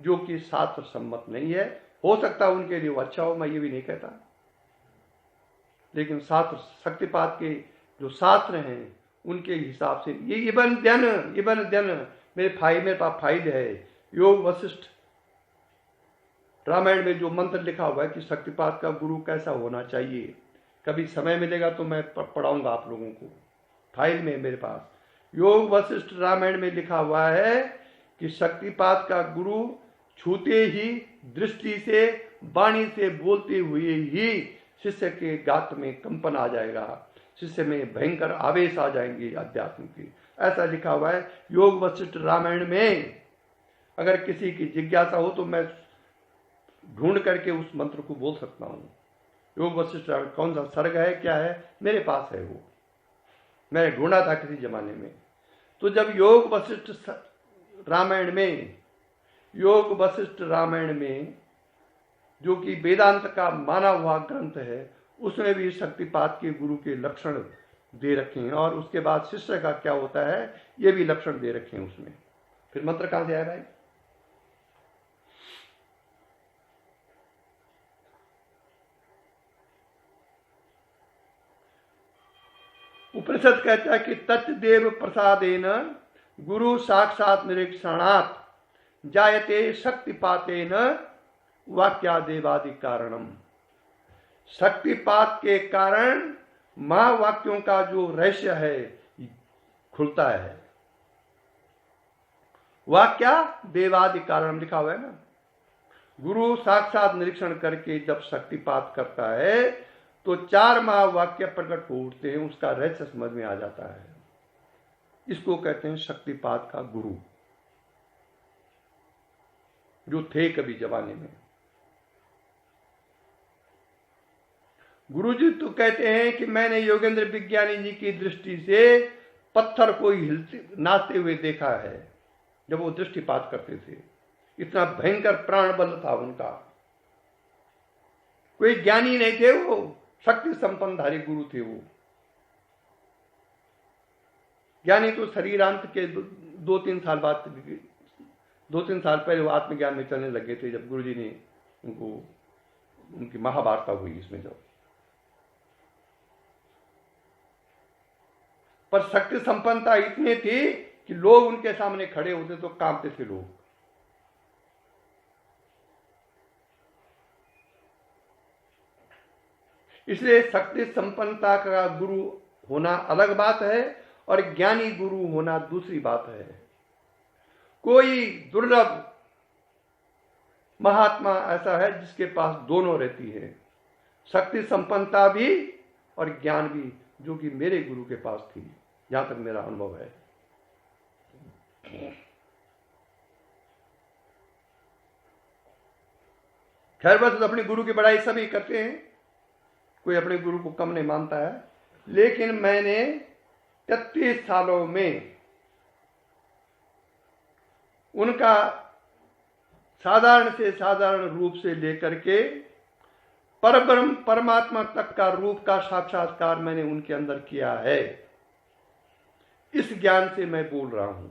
Speaker 1: जो कि शास्त्र सम्मत नहीं है। हो सकता है उनके लिए वो अच्छा हो, मैं ये भी नहीं कहता, लेकिन शास्त्र, शक्तिपात के जो शास्त्र हैं उनके हिसाब से ये इबन ध्यान मेरे पास फाइल है, योग वशिष्ठ रामायण में जो मंत्र लिखा हुआ है कि शक्तिपात का गुरु कैसा होना चाहिए, कभी समय मिलेगा तो मैं पढ़ाऊंगा आप लोगों को, फाइल में मेरे पास। योग वशिष्ठ रामायण में लिखा हुआ है कि शक्तिपात का गुरु छूते ही, दृष्टि से, वाणी से बोलते हुए ही शिष्य के गात्र में कंपन आ जाएगा, शिष्य में भयंकर आवेश आ जाएंगे अध्यात्म की। ऐसा लिखा हुआ है योग वशिष्ठ रामायण में। अगर किसी की जिज्ञासा हो तो मैं ढूंढ करके उस मंत्र को बोल सकता हूं। योग वशिष्ठ रामायण कौन सा सर्ग है, क्या है, मेरे पास है वो, मैंने ढूंढा था किसी जमाने में। तो जब योग वशिष्ठ रामायण में, योग वशिष्ठ रामायण में जो कि वेदांत का माना हुआ ग्रंथ है, उसमें भी शक्तिपात के गुरु के लक्षण दे रखे हैं, और उसके बाद शिष्य का क्या होता है ये भी लक्षण दे रखे हैं उसमें। फिर मंत्र कहां से आया भाई? उपनिषद कहता है कि तत्देव प्रसादेन गुरु साक्षात निरीक्षणात् जायते शक्तिपातेन वाक्यादेवादि कारणम। शक्तिपात के कारण महावाक्यों का जो रहस्य है खुलता है। वाक्या देवादि कारण लिखा हुआ है ना। गुरु साक्षात निरीक्षण करके जब शक्तिपात करता है तो 4 महावाक्य प्रकट हो उठते हैं, उसका रहस्य समझ में आ जाता है। इसको कहते हैं शक्तिपात का गुरु, जो थे कभी जमाने में। गुरु जी तो कहते हैं कि मैंने योगेंद्र विज्ञानी जी की दृष्टि से पत्थर को हिलते नाचते हुए देखा है जब वो दृष्टिपात करते थे। इतना भयंकर प्राण बल था उनका। कोई ज्ञानी नहीं थे वो, शक्ति संपन्नधारी गुरु थे वो। ज्ञानी तो शरीरांत के 2-3 साल बाद, 2-3 साल पहले वो आत्मज्ञान में चलने लगे थे, जब गुरु जी ने उनको, उनकी महावार्ता हुई इसमें जब। पर शक्ति संपन्नता इतनी थी कि लोग उनके सामने खड़े होते तो कांपते थे लोग। इसलिए शक्ति संपन्नता का गुरु होना अलग बात है और ज्ञानी गुरु होना दूसरी बात है। कोई दुर्लभ महात्मा ऐसा है जिसके पास दोनों रहती है, शक्ति संपन्नता भी और ज्ञान भी, जो कि मेरे गुरु के पास थी, जहां तक मेरा अनुभव है। खैर बस अपने गुरु की बड़ाई सभी करते हैं, कोई अपने गुरु को कम नहीं मानता है। लेकिन मैंने 33 सालों में उनका साधारण से साधारण रूप से लेकर के परब्रह्म परमात्मा तक का रूप का साक्षात्कार मैंने उनके अंदर किया है। इस ज्ञान से मैं बोल रहा हूं।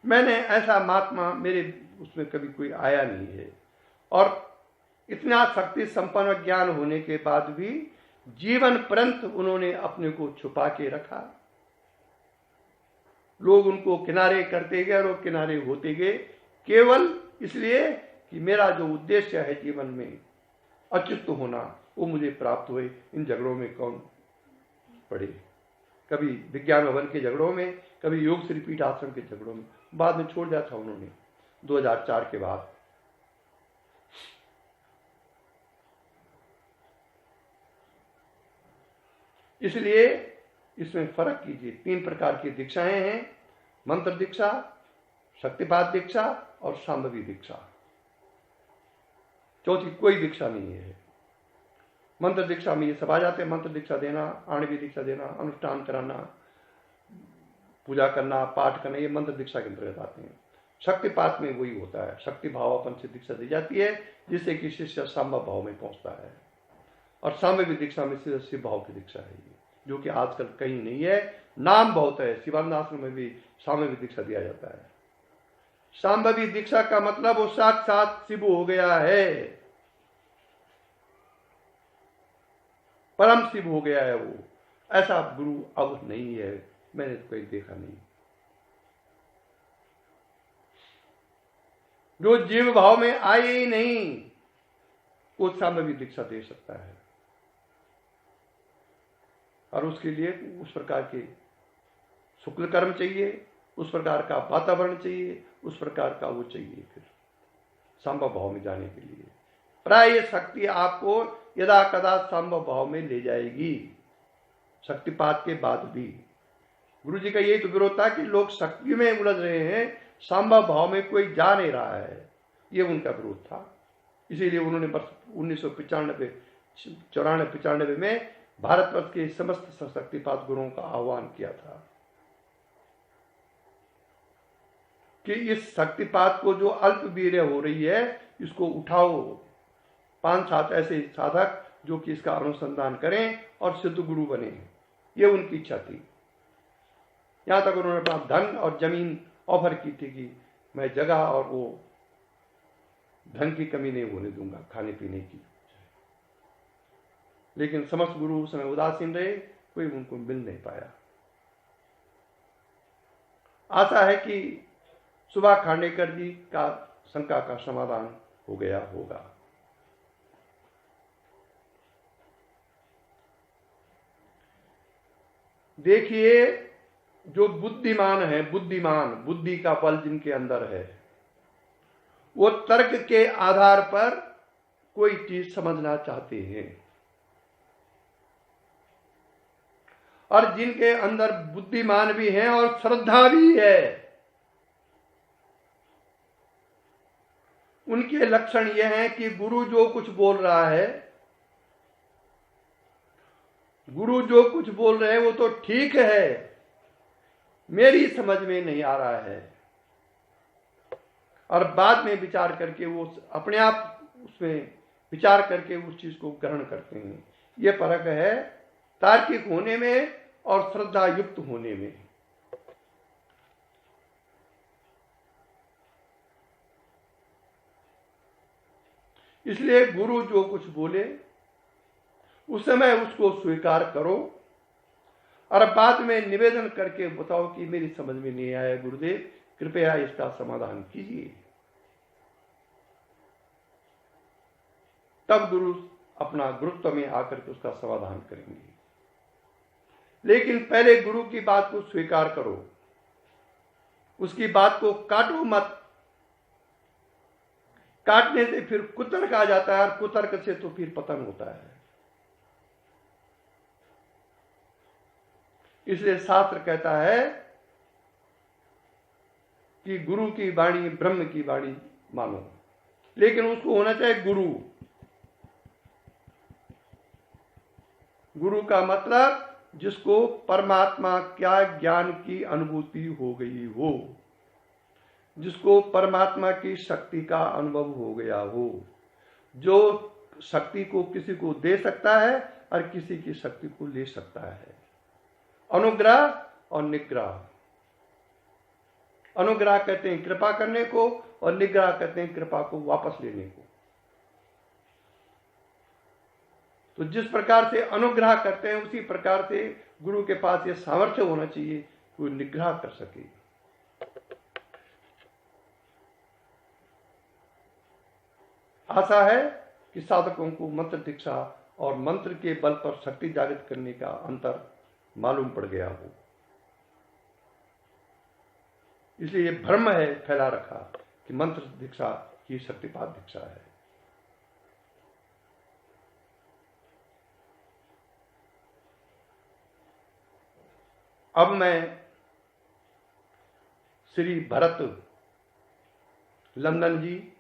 Speaker 1: मैंने ऐसा महात्मा मेरे उसमें कभी कोई आया नहीं है। और इतना शक्ति संपन्न ज्ञान होने के बाद भी जीवन पर्यंत उन्होंने अपने को छुपा के रखा। लोग उनको किनारे करते गए और वो किनारे होते गए, केवल इसलिए कि मेरा जो उद्देश्य है जीवन में अच्युत होना, वो मुझे प्राप्त हुए। इन झगड़ों में कौन पड़े? कभी विज्ञान भवन के झगड़ों में, कभी योग श्री पीठ आश्रम के झगड़ों में। बाद में छोड़ दिया था उन्होंने 2004 के बाद। इसलिए इसमें फर्क कीजिए। 3 प्रकार की दीक्षाएं हैं, मंत्र दीक्षा, शक्तिपात दीक्षा और शांभवी दीक्षा। चौथी कोई दीक्षा नहीं है। मंत्र दीक्षा में ये सब आ जाते हैं। मंत्र दीक्षा देना, आणवी दीक्षा देना, अनुष्ठान कराना, पूजा करना, पाठ करना, ये मंत्र दीक्षा के अंतर्गत आते हैं। शक्तिपात में वही होता है, शक्ति भावापन से दीक्षा दी जाती है, जिससे कि शिष्य सांभव भाव में पहुंचता है। और शांभवी दीक्षा में सीधा शिव भाव की दीक्षा है ये, जो कि आजकल कहीं नहीं है। नाम बहुत है, शिवानंद आश्रम में भी शांभवी दीक्षा दिया जाता है। शांभवी दीक्षा का मतलब वो साक्षात शिव हो गया है, परम शिव हो गया है वो। ऐसा गुरु अब नहीं है, मैंने तो कहीं देखा नहीं। जो जीव भाव में आए ही नहीं, वो शांभवी दीक्षा दे सकता है। और उसके लिए उस प्रकार के शुक्ल कर्म चाहिए, उस प्रकार का वातावरण चाहिए, उस प्रकार का वो चाहिए फिर संभव भाव में जाने के लिए। प्राय ये शक्ति आपको यदा कदा संभव भाव में ले जाएगी, शक्तिपात के बाद भी। गुरु जी का यही तो विरोध था कि लोग शक्ति में उलझ रहे हैं, संभव भाव में कोई जा नहीं रहा है, ये उनका विरोध था। इसीलिए उन्होंने वर्ष 1995 में भारतवर्ष के समस्त शक्तिपात गुरुओं का आह्वान किया था कि इस शक्तिपात को जो अल्प वीर्य हो रही है इसको उठाओ, 5-7 ऐसे साधक जो कि इसका अनुसंधान करें और सिद्ध गुरु बने, ये उनकी इच्छा थी। यहां तक उन्होंने अपना धन और जमीन ऑफर की थी कि मैं जगह और वो धन की कमी नहीं होने दूंगा, खाने पीने की। लेकिन समस्त गुरु उस समय उदासीन रहे, कोई उनको मिल नहीं पाया। आशा है कि सुभाष खांडेकर जी का शंका का समाधान हो गया होगा। देखिए, जो बुद्धिमान है, बुद्धि का बल जिनके अंदर है, वो तर्क के आधार पर कोई चीज समझना चाहते हैं, और जिनके अंदर बुद्धिमान भी है और श्रद्धा भी है, उनके लक्षण यह है कि गुरु जो कुछ बोल रहा है, गुरु जो कुछ बोल रहे हैं वो तो ठीक है, मेरी समझ में नहीं आ रहा है, और बाद में विचार करके वो अपने आप उसमें विचार करके उस चीज को ग्रहण करते हैं। ये फर्क है तार्किक होने में और श्रद्धा युक्त होने में। इसलिए गुरु जो कुछ बोले उस समय उसको स्वीकार करो और बाद में निवेदन करके बताओ कि मेरी समझ में नहीं आया गुरुदेव, कृपया इसका समाधान कीजिए। तब गुरु अपना गुरुत्व में आकर के उसका समाधान करेंगे। लेकिन पहले गुरु की बात को स्वीकार करो, उसकी बात को काटो मत। काटने से फिर कुतर्क आ जाता है और कुतर्क से तो फिर पतन होता है। इसलिए शास्त्र कहता है कि गुरु की वाणी ब्रह्म की वाणी मानो, लेकिन उसको होना चाहिए गुरु। गुरु का मतलब जिसको परमात्मा क्या ज्ञान की अनुभूति हो गई हो, जिसको परमात्मा की शक्ति का अनुभव हो गया हो, जो शक्ति को किसी को दे सकता है और किसी की शक्ति को ले सकता है। अनुग्रह और निग्रह। अनुग्रह कहते हैं कृपा करने को और निग्रह कहते हैं कृपा को वापस लेने को। तो जिस प्रकार से अनुग्रह करते हैं उसी प्रकार से गुरु के पास यह सामर्थ्य होना चाहिए कि वो निग्रह कर सके। आशा है कि साधकों को मंत्र दीक्षा और मंत्र के बल पर शक्ति जागृत करने का अंतर मालूम पड़ गया हो। इसलिए यह भ्रम है फैला रखा कि मंत्र दीक्षा ही शक्तिपात दीक्षा है। अब मैं श्री भरत लंदन जी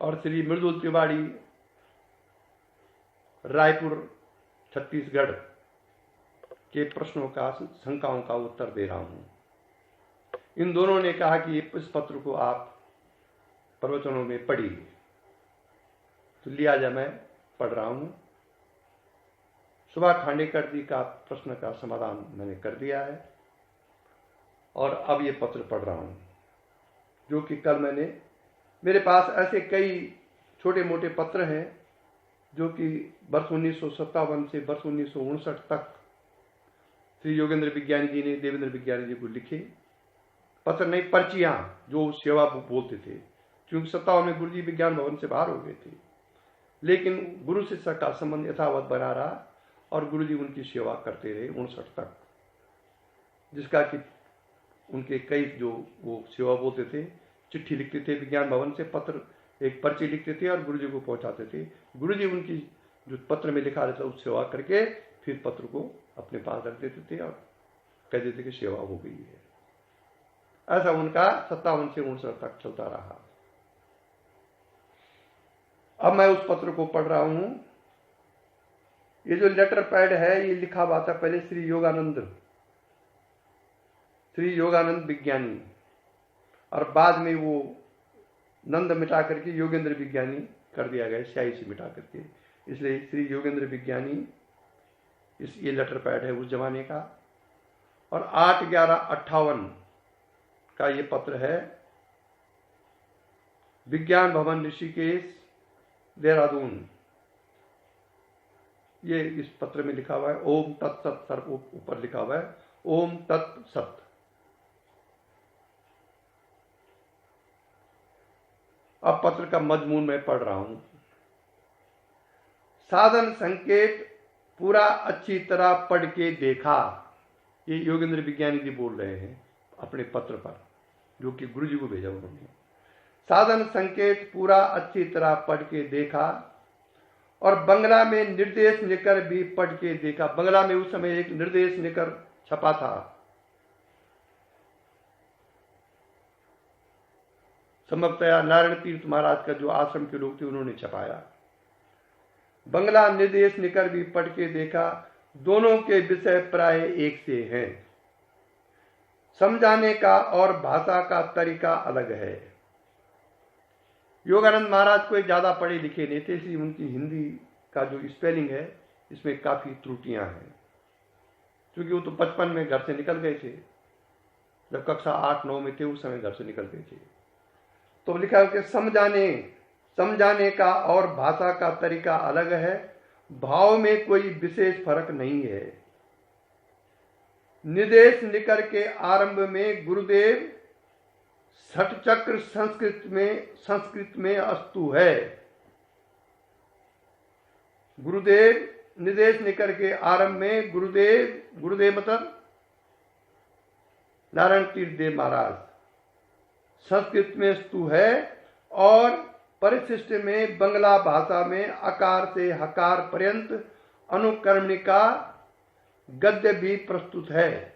Speaker 1: और श्री मृदुल तिवारी रायपुर छत्तीसगढ़ के प्रश्नों का, शंकाओं का उत्तर दे रहा हूं। इन दोनों ने कहा कि इस पत्र को आप प्रवचनों में पढ़िए, तो लिया जा मैं पढ़ रहा हूं। सुभाष खांडेकर जी का प्रश्न का समाधान मैंने कर दिया है और अब ये पत्र पढ़ रहा हूं, जो कि कल मेरे पास ऐसे कई छोटे मोटे पत्र हैं जो कि वर्ष 1957 से वर्ष 1959 तक श्री योगेंद्र विज्ञानी जी ने देवेंद्र विज्ञानी जी को लिखे पत्र, नहीं पर्चियां जो सेवा बोलते थे, क्योंकि 57 में गुरु जी विज्ञान भवन से बाहर हो गए थे। लेकिन गुरु शिष्य का संबंध यथावत बना रहा और गुरुजी उनकी सेवा करते रहे 59 तक, जिसका कि उनके कई जो वो सेवा बोलते थे, चिट्ठी लिखते थे विज्ञान भवन से, पत्र एक पर्ची लिखते थे और गुरुजी को पहुंचाते थे। गुरुजी उनकी जो पत्र में लिखा रहता उस सेवा करके फिर पत्र को अपने पास रख देते थे और कह देते कि सेवा हो गई है। ऐसा उनका 57 से 59 तक चलता रहा। अब मैं उस पत्र को पढ़ रहा हूं। ये जो लेटर पैड है ये लिखा हुआ था पहले श्री योगानंद विज्ञानी, और बाद में वो नंद मिटा करके योगेंद्र विज्ञानी कर दिया गया, स्याही से मिटा करके, इसलिए श्री योगेंद्र विज्ञानी ये लेटर पैड है उस जमाने का। और 8/11/58 का ये पत्र है, विज्ञान भवन ऋषिकेश देहरादून। ये इस पत्र में लिखा हुआ है ओम तत्सत, सर ऊपर लिखा हुआ है ओम तत्सत। अब पत्र का मजमून मैं पढ़ रहा हूं। साधन संकेत पूरा अच्छी तरह पढ़ के देखा। ये योगेंद्र विज्ञानी जी बोल रहे हैं अपने पत्र पर, जो कि गुरु जी को भेजा उन्होंने। साधन संकेत पूरा अच्छी तरह पढ़ के देखा और बंगला में निर्देश निकर भी पढ़ के देखा। बंगला में उस समय एक निर्देश निकर छपा था, संभवतः नारायण तीर्थ महाराज का जो आश्रम के लोग थे उन्होंने छपाया। बंगला निर्देश निकर भी पढ़ के देखा, दोनों के विषय प्राय एक से हैं। समझाने का और भाषा का तरीका अलग है। योगानंद महाराज कोई ज्यादा पढ़े लिखे नहीं थे, इसलिए उनकी हिंदी का जो स्पेलिंग है इसमें काफी त्रुटियां हैं, क्योंकि वो तो बचपन में घर से निकल गए थे, जब कक्षा 8-9 में थे उस समय घर से निकल गए थे। तो लिखा है कि समझाने का और भाषा का तरीका अलग है, भाव में कोई विशेष फर्क नहीं है। निर्देश निकर के आरंभ में गुरुदेव षटचक्र संस्कृत में अस्तु है। गुरुदेव निर्देश निकर के आरंभ में गुरुदेव मतलब नारायण तीर्थ देव महाराज संस्कृत में स्तु है, और परिशिष्ट में बंगला भाषा में अकार से हकार पर्यंत अनुकर्मणिका गद्य भी प्रस्तुत है।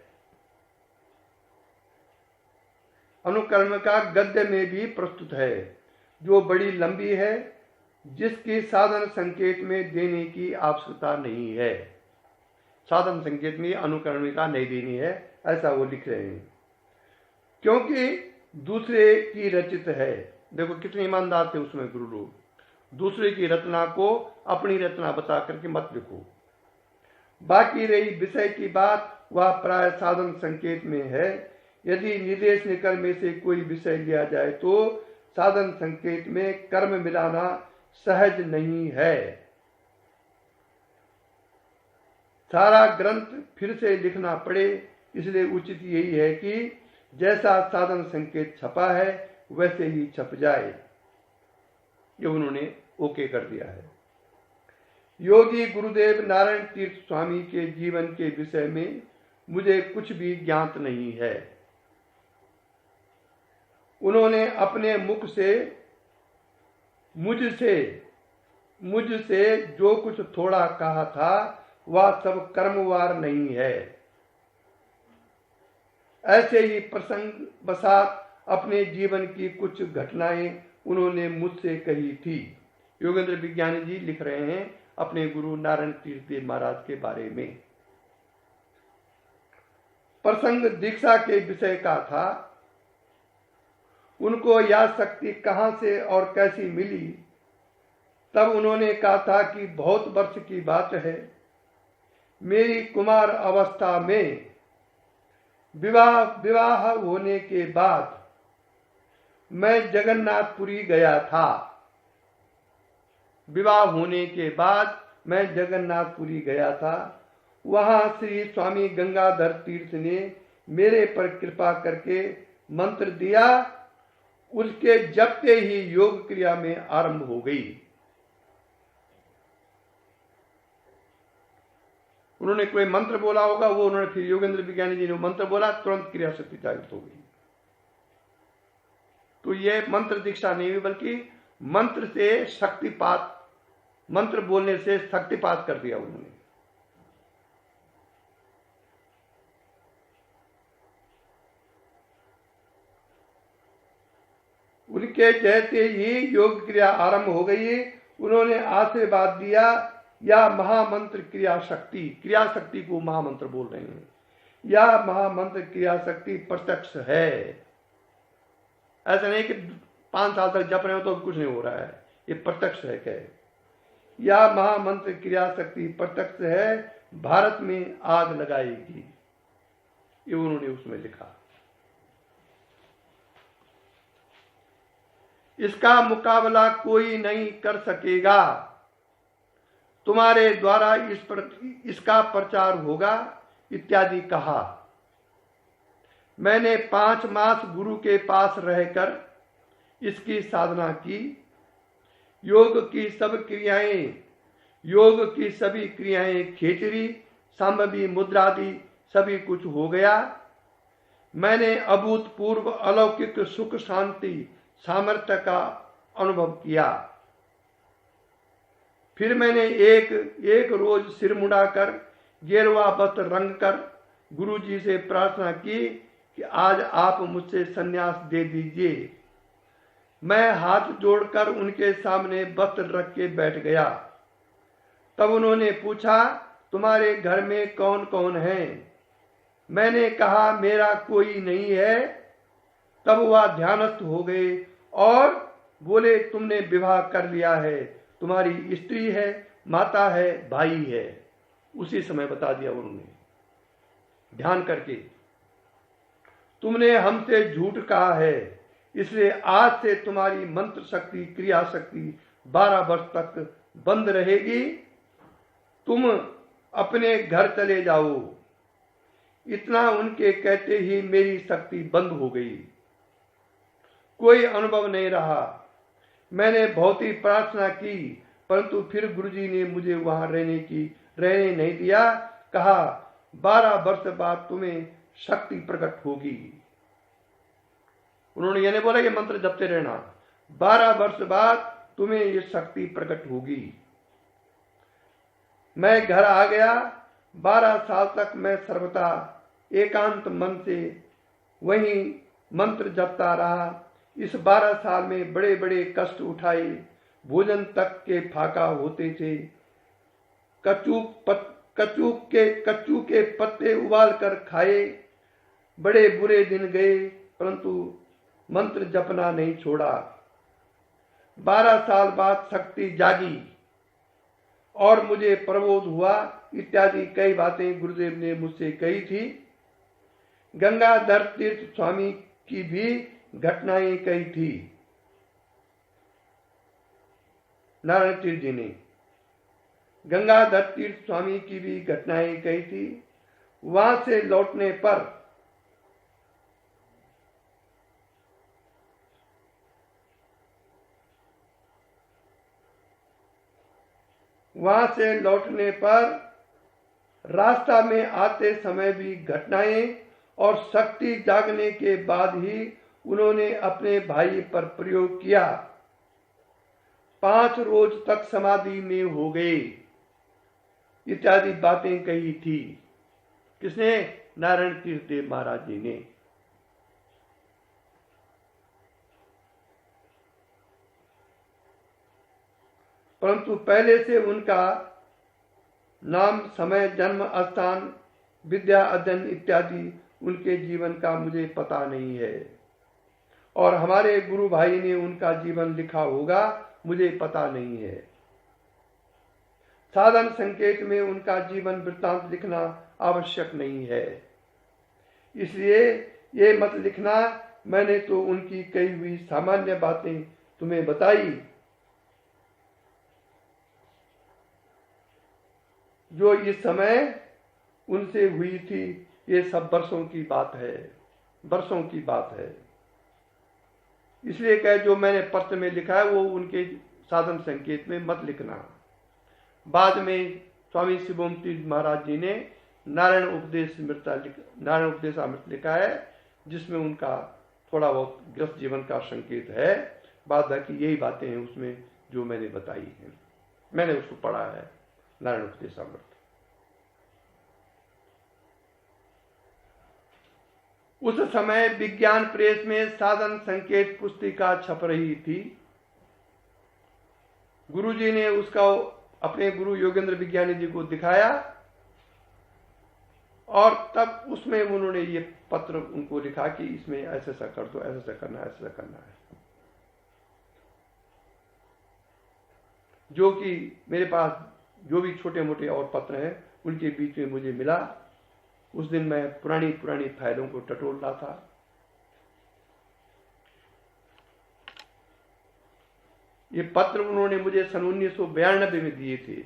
Speaker 1: अनुकर्मणिका गद्य में भी प्रस्तुत है, जो बड़ी लंबी है, जिसकी साधन संकेत में देने की आवश्यकता नहीं है। साधन संकेत में अनुकर्मणिका नहीं देनी है, ऐसा वो लिख रहे हैं, क्योंकि दूसरे की रचित है। देखो कितने ईमानदार थे उसमें गुरु लोग, दूसरे की रचना को अपनी रचना बता करके मत लिखो। बाकी रही विषय की बात, वह प्राय साधन संकेत में है। यदि निर्देश निकर में से कोई विषय लिया जाए तो साधन संकेत में कर्म मिलाना सहज नहीं है। सारा ग्रंथ फिर से लिखना पड़े, इसलिए उचित यही है कि जैसा साधन संकेत छपा है वैसे ही छप जाए। ये उन्होंने ओके कर दिया है। योगी गुरुदेव नारायण तीर्थ स्वामी के जीवन के विषय में मुझे कुछ भी ज्ञात नहीं है। उन्होंने अपने मुख से मुझसे जो कुछ थोड़ा कहा था वह सब कर्मवार नहीं है। ऐसे ही प्रसंग बसात अपने जीवन की कुछ घटनाएं उन्होंने मुझसे कही थी। योगेंद्र विज्ञानी जी लिख रहे हैं अपने गुरु नारायण तीर्थ देव महाराज के बारे में। प्रसंग दीक्षा के विषय का था। उनको याद शक्ति कहां से और कैसी मिली, तब उन्होंने कहा था कि बहुत वर्ष की बात है, मेरी कुमार अवस्था में विवाह होने के बाद मैं जगन्नाथपुरी गया था। विवाह होने के बाद मैं जगन्नाथपुरी गया था। वहां श्री स्वामी गंगाधर तीर्थ ने मेरे पर कृपा करके मंत्र दिया। उसके जपते ही योग क्रिया में आरंभ हो गई। उन्होंने कोई मंत्र बोला होगा, वो उन्होंने फिर योगेंद्र विज्ञानी जी ने मंत्र बोला, तुरंत क्रिया शक्ति जागृत हो गई। तो ये मंत्र दीक्षा नहीं हुई, बल्कि मंत्र से शक्तिपात, मंत्र बोलने से शक्तिपात कर दिया उन्होंने। उनके जैसे ही योग क्रिया आरंभ हो गई, उन्होंने आशीर्वाद दिया, या महामंत्र क्रिया शक्ति को महामंत्र बोल रहे हैं, या महामंत्र क्रिया शक्ति प्रत्यक्ष है। ऐसा नहीं कि 5 साल तक जप रहे हो तो कुछ नहीं हो रहा है, ये प्रत्यक्ष है। क्या या महामंत्र क्रिया शक्ति प्रत्यक्ष है, भारत में आग लगाएगी, ये उन्होंने उसमें लिखा। इसका मुकाबला कोई नहीं कर सकेगा, तुम्हारे द्वारा इसका प्रचार होगा इत्यादि कहा। मैंने 5 मास गुरु के पास रहकर इसकी साधना की। योग की सभी क्रियाएं खेचरी, संभवी मुद्रादि सभी कुछ हो गया। मैंने अभूतपूर्व अलौकिक सुख शांति सामर्थ्य का अनुभव किया। फिर मैंने एक रोज सिर मुड़ाकर गेरुआ वस्त्र रंग कर गुरु जी से प्रार्थना की कि आज आप मुझसे संन्यास दे दीजिए। मैं हाथ जोड़कर उनके सामने वस्त्र रख के बैठ गया। तब उन्होंने पूछा, तुम्हारे घर में कौन कौन है? मैंने कहा, मेरा कोई नहीं है। तब वह ध्यानस्थ हो गए और बोले, तुमने विवाह कर लिया है, तुम्हारी स्त्री है, माता है, भाई है। उसी समय बता दिया उन्होंने ध्यान करके, तुमने हमसे झूठ कहा है, इसलिए आज से तुम्हारी मंत्र शक्ति क्रिया शक्ति 12 वर्ष तक बंद रहेगी। तुम अपने घर चले जाओ। इतना उनके कहते ही मेरी शक्ति बंद हो गई, कोई अनुभव नहीं रहा। मैंने बहुत ही प्रार्थना की, परंतु फिर गुरुजी ने मुझे वहां रहने नहीं दिया। कहा, 12 वर्ष बाद तुम्हें शक्ति प्रकट होगी। उन्होंने यह नहीं बोला कि मंत्र जपते रहना, 12 वर्ष बाद तुम्हें ये शक्ति प्रकट होगी। मैं घर आ गया। 12 साल तक मैं सर्वथा एकांत मन से वहीं मंत्र जपता रहा। इस 12 साल में बड़े बड़े कष्ट उठाए, भोजन तक के फाका होते थे। कच्चू के पत्ते उबाल कर खाए। बड़े बुरे दिन गए, परंतु मंत्र जपना नहीं छोड़ा। 12 साल बाद शक्ति जागी और मुझे प्रबोध हुआ इत्यादि कई बातें गुरुदेव ने मुझसे कही थी। गंगाधर तीर्थ स्वामी की भी घटनाएं कही थी। नारायण तीर्थ जी ने गंगाधर तीर्थ स्वामी की भी घटनाएं कही थी। वहां से लौटने पर रास्ता में आते समय भी घटनाएं और शक्ति जागने के बाद ही उन्होंने अपने भाई पर प्रयोग किया। 5 रोज तक समाधि में हो गए इत्यादि बातें कही थी। किसने? नारायण तीर्थ देव महाराज जी ने। परंतु पहले से उनका नाम, समय, जन्म स्थान, विद्या अध्ययन इत्यादि उनके जीवन का मुझे पता नहीं है, और हमारे गुरु भाई ने उनका जीवन लिखा होगा, मुझे पता नहीं है। साधन संकेत में उनका जीवन वृत्तांत लिखना आवश्यक नहीं है, इसलिए ये मत लिखना। मैंने तो उनकी कही हुई सामान्य बातें तुम्हें बताई, जो इस समय उनसे हुई थी। ये सब वर्षों की बात है, वर्षों की बात है। इसलिए कहे जो मैंने पत्र में लिखा है वो उनके साधन संकेत में मत लिखना। बाद में स्वामी शिवोम तीर्थ महाराज जी ने नारायण उपदेशामृत लिखा है, जिसमें उनका थोड़ा बहुत गृहस्थ जीवन का संकेत है। बात बाकी यही बातें हैं उसमें जो मैंने बताई हैं, मैंने उसको पढ़ा है नारायण उपदेशामृत। उस समय विज्ञान प्रेस में साधन संकेत पुस्तिका छप रही थी। गुरुजी ने उसका अपने गुरु योगेंद्र विज्ञानी जी को दिखाया और तब उसमें उन्होंने ये पत्र उनको लिखा कि इसमें ऐसा ऐसा कर दो, ऐसा ऐसा करना है, ऐसा करना है। जो कि मेरे पास जो भी छोटे मोटे और पत्र हैं उनके बीच में मुझे मिला। उस दिन मैं पुरानी फाइलों को टटोल रहा था। ये पत्र उन्होंने मुझे सन 1992 में दिए थे,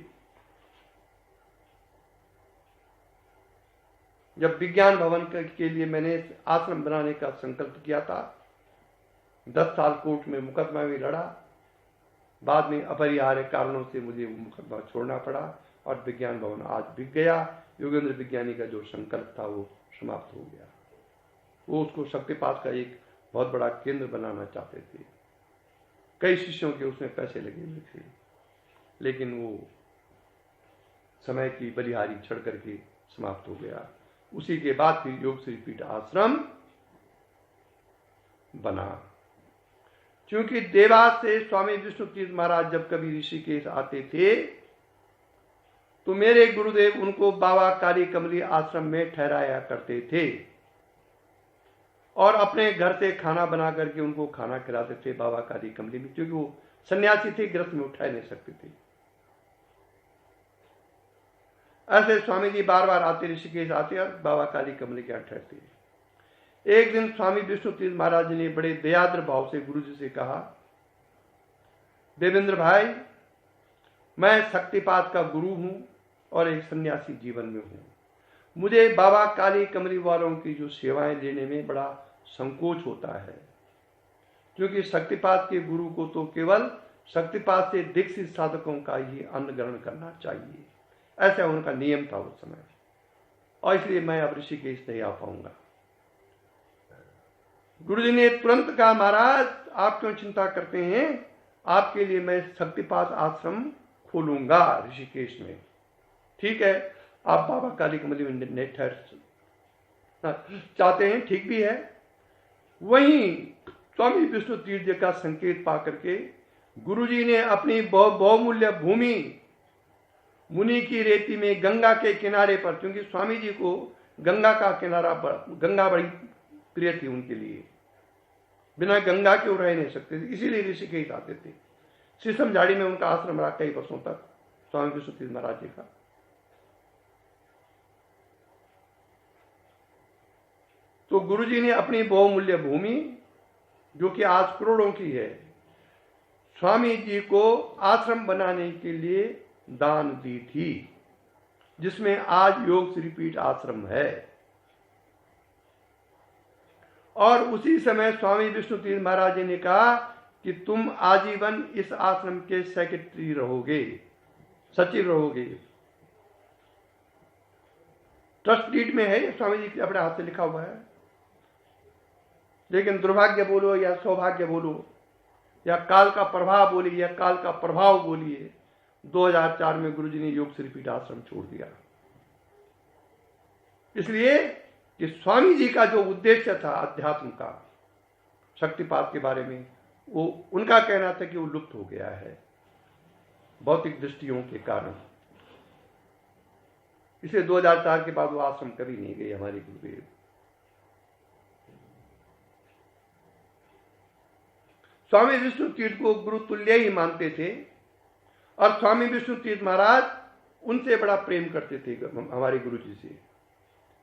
Speaker 1: जब विज्ञान भवन के लिए मैंने आश्रम बनाने का संकल्प किया था। 10 साल कोर्ट में मुकदमा भी लड़ा, बाद में अपरिहार्य कारणों से मुझे वो मुकदमा छोड़ना पड़ा और विज्ञान भवन आज बिक गया। योगेंद्र विज्ञानी का जो संकल्प था वो समाप्त हो गया। वो उसको शक्तिपात का एक बहुत बड़ा केंद्र बनाना चाहते थे। कई शिष्यों के उसमें पैसे लगे हुए थे, लेकिन वो समय की बलिहारी चढ़ करके समाप्त हो गया। उसी के बाद फिर योग श्री पीठ आश्रम बना। क्योंकि देवास से स्वामी विष्णु तीर्थ महाराज जब कभी ऋषिकेश आते थे तो मेरे गुरुदेव उनको बाबा काली कमली आश्रम में ठहराया करते थे और अपने घर से खाना बना करके उनको खाना खिलाते थे बाबा काली कमली में, क्योंकि वो सन्यासी थे, गृहस्थ में उठा नहीं सकते थे। ऐसे स्वामी जी बार बार आते, ऋषिकेश आते और बाबा काली कमली के यहाँ ठहरते। एक दिन स्वामी विष्णु तीर्थ महाराज ने बड़े दयाद्र भाव से गुरु जी से कहा, देवेंद्र भाई, मैं शक्तिपात का गुरु हूं और एक सन्यासी जीवन में हूं। मुझे बाबा काली कमली वालों की जो सेवाएं लेने में बड़ा संकोच होता है, क्योंकि शक्तिपात के गुरु को तो केवल शक्तिपात से दीक्षित साधकों का ही अन्न ग्रहण करना चाहिए, ऐसा उनका नियम था उस समय। और इसलिए मैं अब ऋषिकेश नहीं आ पाऊंगा। गुरुजी ने तुरंत कहा, महाराज आप क्यों चिंता करते हैं, आपके लिए मैं शक्तिपात आश्रम खोलूंगा ऋषिकेश में। ठीक है, आप बाबा काली कमली में ठहर चाहते हैं, ठीक भी है। वहीं स्वामी विष्णु तीर्थ जी का संकेत पा करके गुरुजी ने अपनी बहुमूल्य भूमि मुनि की रेती में गंगा के किनारे पर, क्योंकि स्वामी जी को गंगा का किनारा, गंगा बड़ी प्रिय थी उनके लिए, बिना गंगा के वो रह नहीं सकते थे, इसीलिए ऋषिकेश आते थे। शीशम झाड़ी में उनका आश्रम रहा कई वर्षों तक स्वामी विष्णु तीर्थ महाराज जी का। तो गुरुजी ने अपनी बहुमूल्य भूमि, जो कि आज करोड़ों की है, स्वामी जी को आश्रम बनाने के लिए दान दी थी, जिसमें आज योग श्री पीठ आश्रम है। और उसी समय स्वामी विष्णु तीर्थ महाराज जी ने कहा कि तुम आजीवन इस आश्रम के सेक्रेटरी रहोगे, सचिव रहोगे। ट्रस्ट डीड में है, स्वामी जी के अपने हाथ से लिखा हुआ है। लेकिन दुर्भाग्य बोलो या सौभाग्य बोलो या काल का प्रभाव बोलिए या काल का प्रभाव बोलिए, 2004 में गुरुजी ने योग श्री पीठ आश्रम छोड़ दिया। इसलिए कि स्वामी जी का जो उद्देश्य था अध्यात्म का, शक्तिपात के बारे में, वो उनका कहना था कि वो लुप्त हो गया है भौतिक दृष्टियों के कारण। इसलिए 2004 के बाद वो आश्रम कभी नहीं गए हमारे गुरुदेव। स्वामी विष्णु तीर्थ को गुरु तुल्य ही मानते थे और स्वामी विष्णु तीर्थ महाराज उनसे बड़ा प्रेम करते थे हमारे गुरु जी से।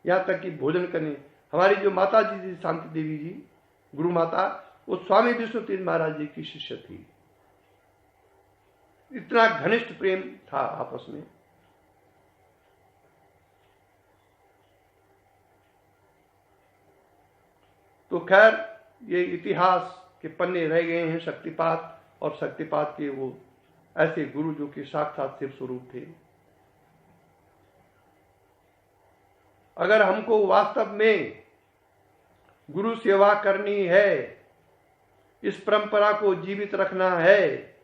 Speaker 1: यहाँ तक कि भोजन करने, हमारी जो माता जी थी शांति देवी जी, गुरु माता, वो स्वामी विष्णु तीर्थ महाराज जी की शिष्य थी। इतना घनिष्ठ प्रेम था आपस में। तो खैर ये इतिहास के पन्ने रह गए हैं शक्तिपात और शक्तिपात के वो ऐसे गुरु जो कि साक्षात शिव स्वरूप थे। अगर हमको वास्तव में गुरु सेवा करनी है, इस परंपरा को जीवित रखना है,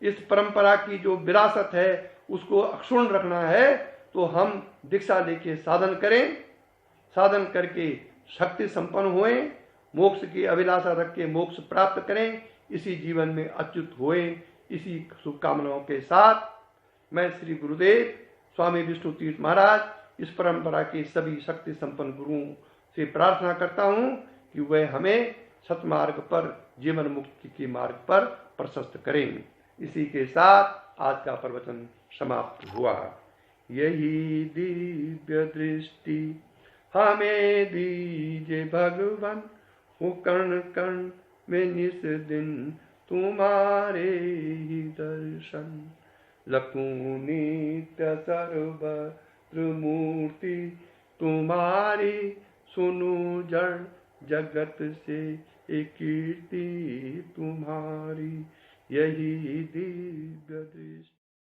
Speaker 1: इस परंपरा की जो विरासत है उसको अक्षुण्ण रखना है, तो हम दीक्षा लेके साधन करें, साधन करके शक्ति संपन्न होएं, मोक्ष की अभिलाषा रख के मोक्ष प्राप्त करें, इसी जीवन में अच्युत होएं। इसी शुभकामनाओं के साथ मैं श्री गुरुदेव स्वामी विष्णु तीर्थ महाराज इस परंपरा के सभी शक्ति संपन्न गुरुओं से प्रार्थना करता हूं कि वह हमें सतमार्ग पर, जीवन मुक्ति के मार्ग पर प्रशस्त करें। इसी के साथ आज का प्रवचन समाप्त हुआ। यही दिव्य दृष्टि हमें दीजिए भगवान, हो कण कण में निस दिन तुम्हारे ही दर्शन। लखूं नित्य सर्वत्र मूर्ति तुम्हारी, सुनु जड़ जगत से एक कीर्ति तुम्हारी। यही दिव्य दृष्टि।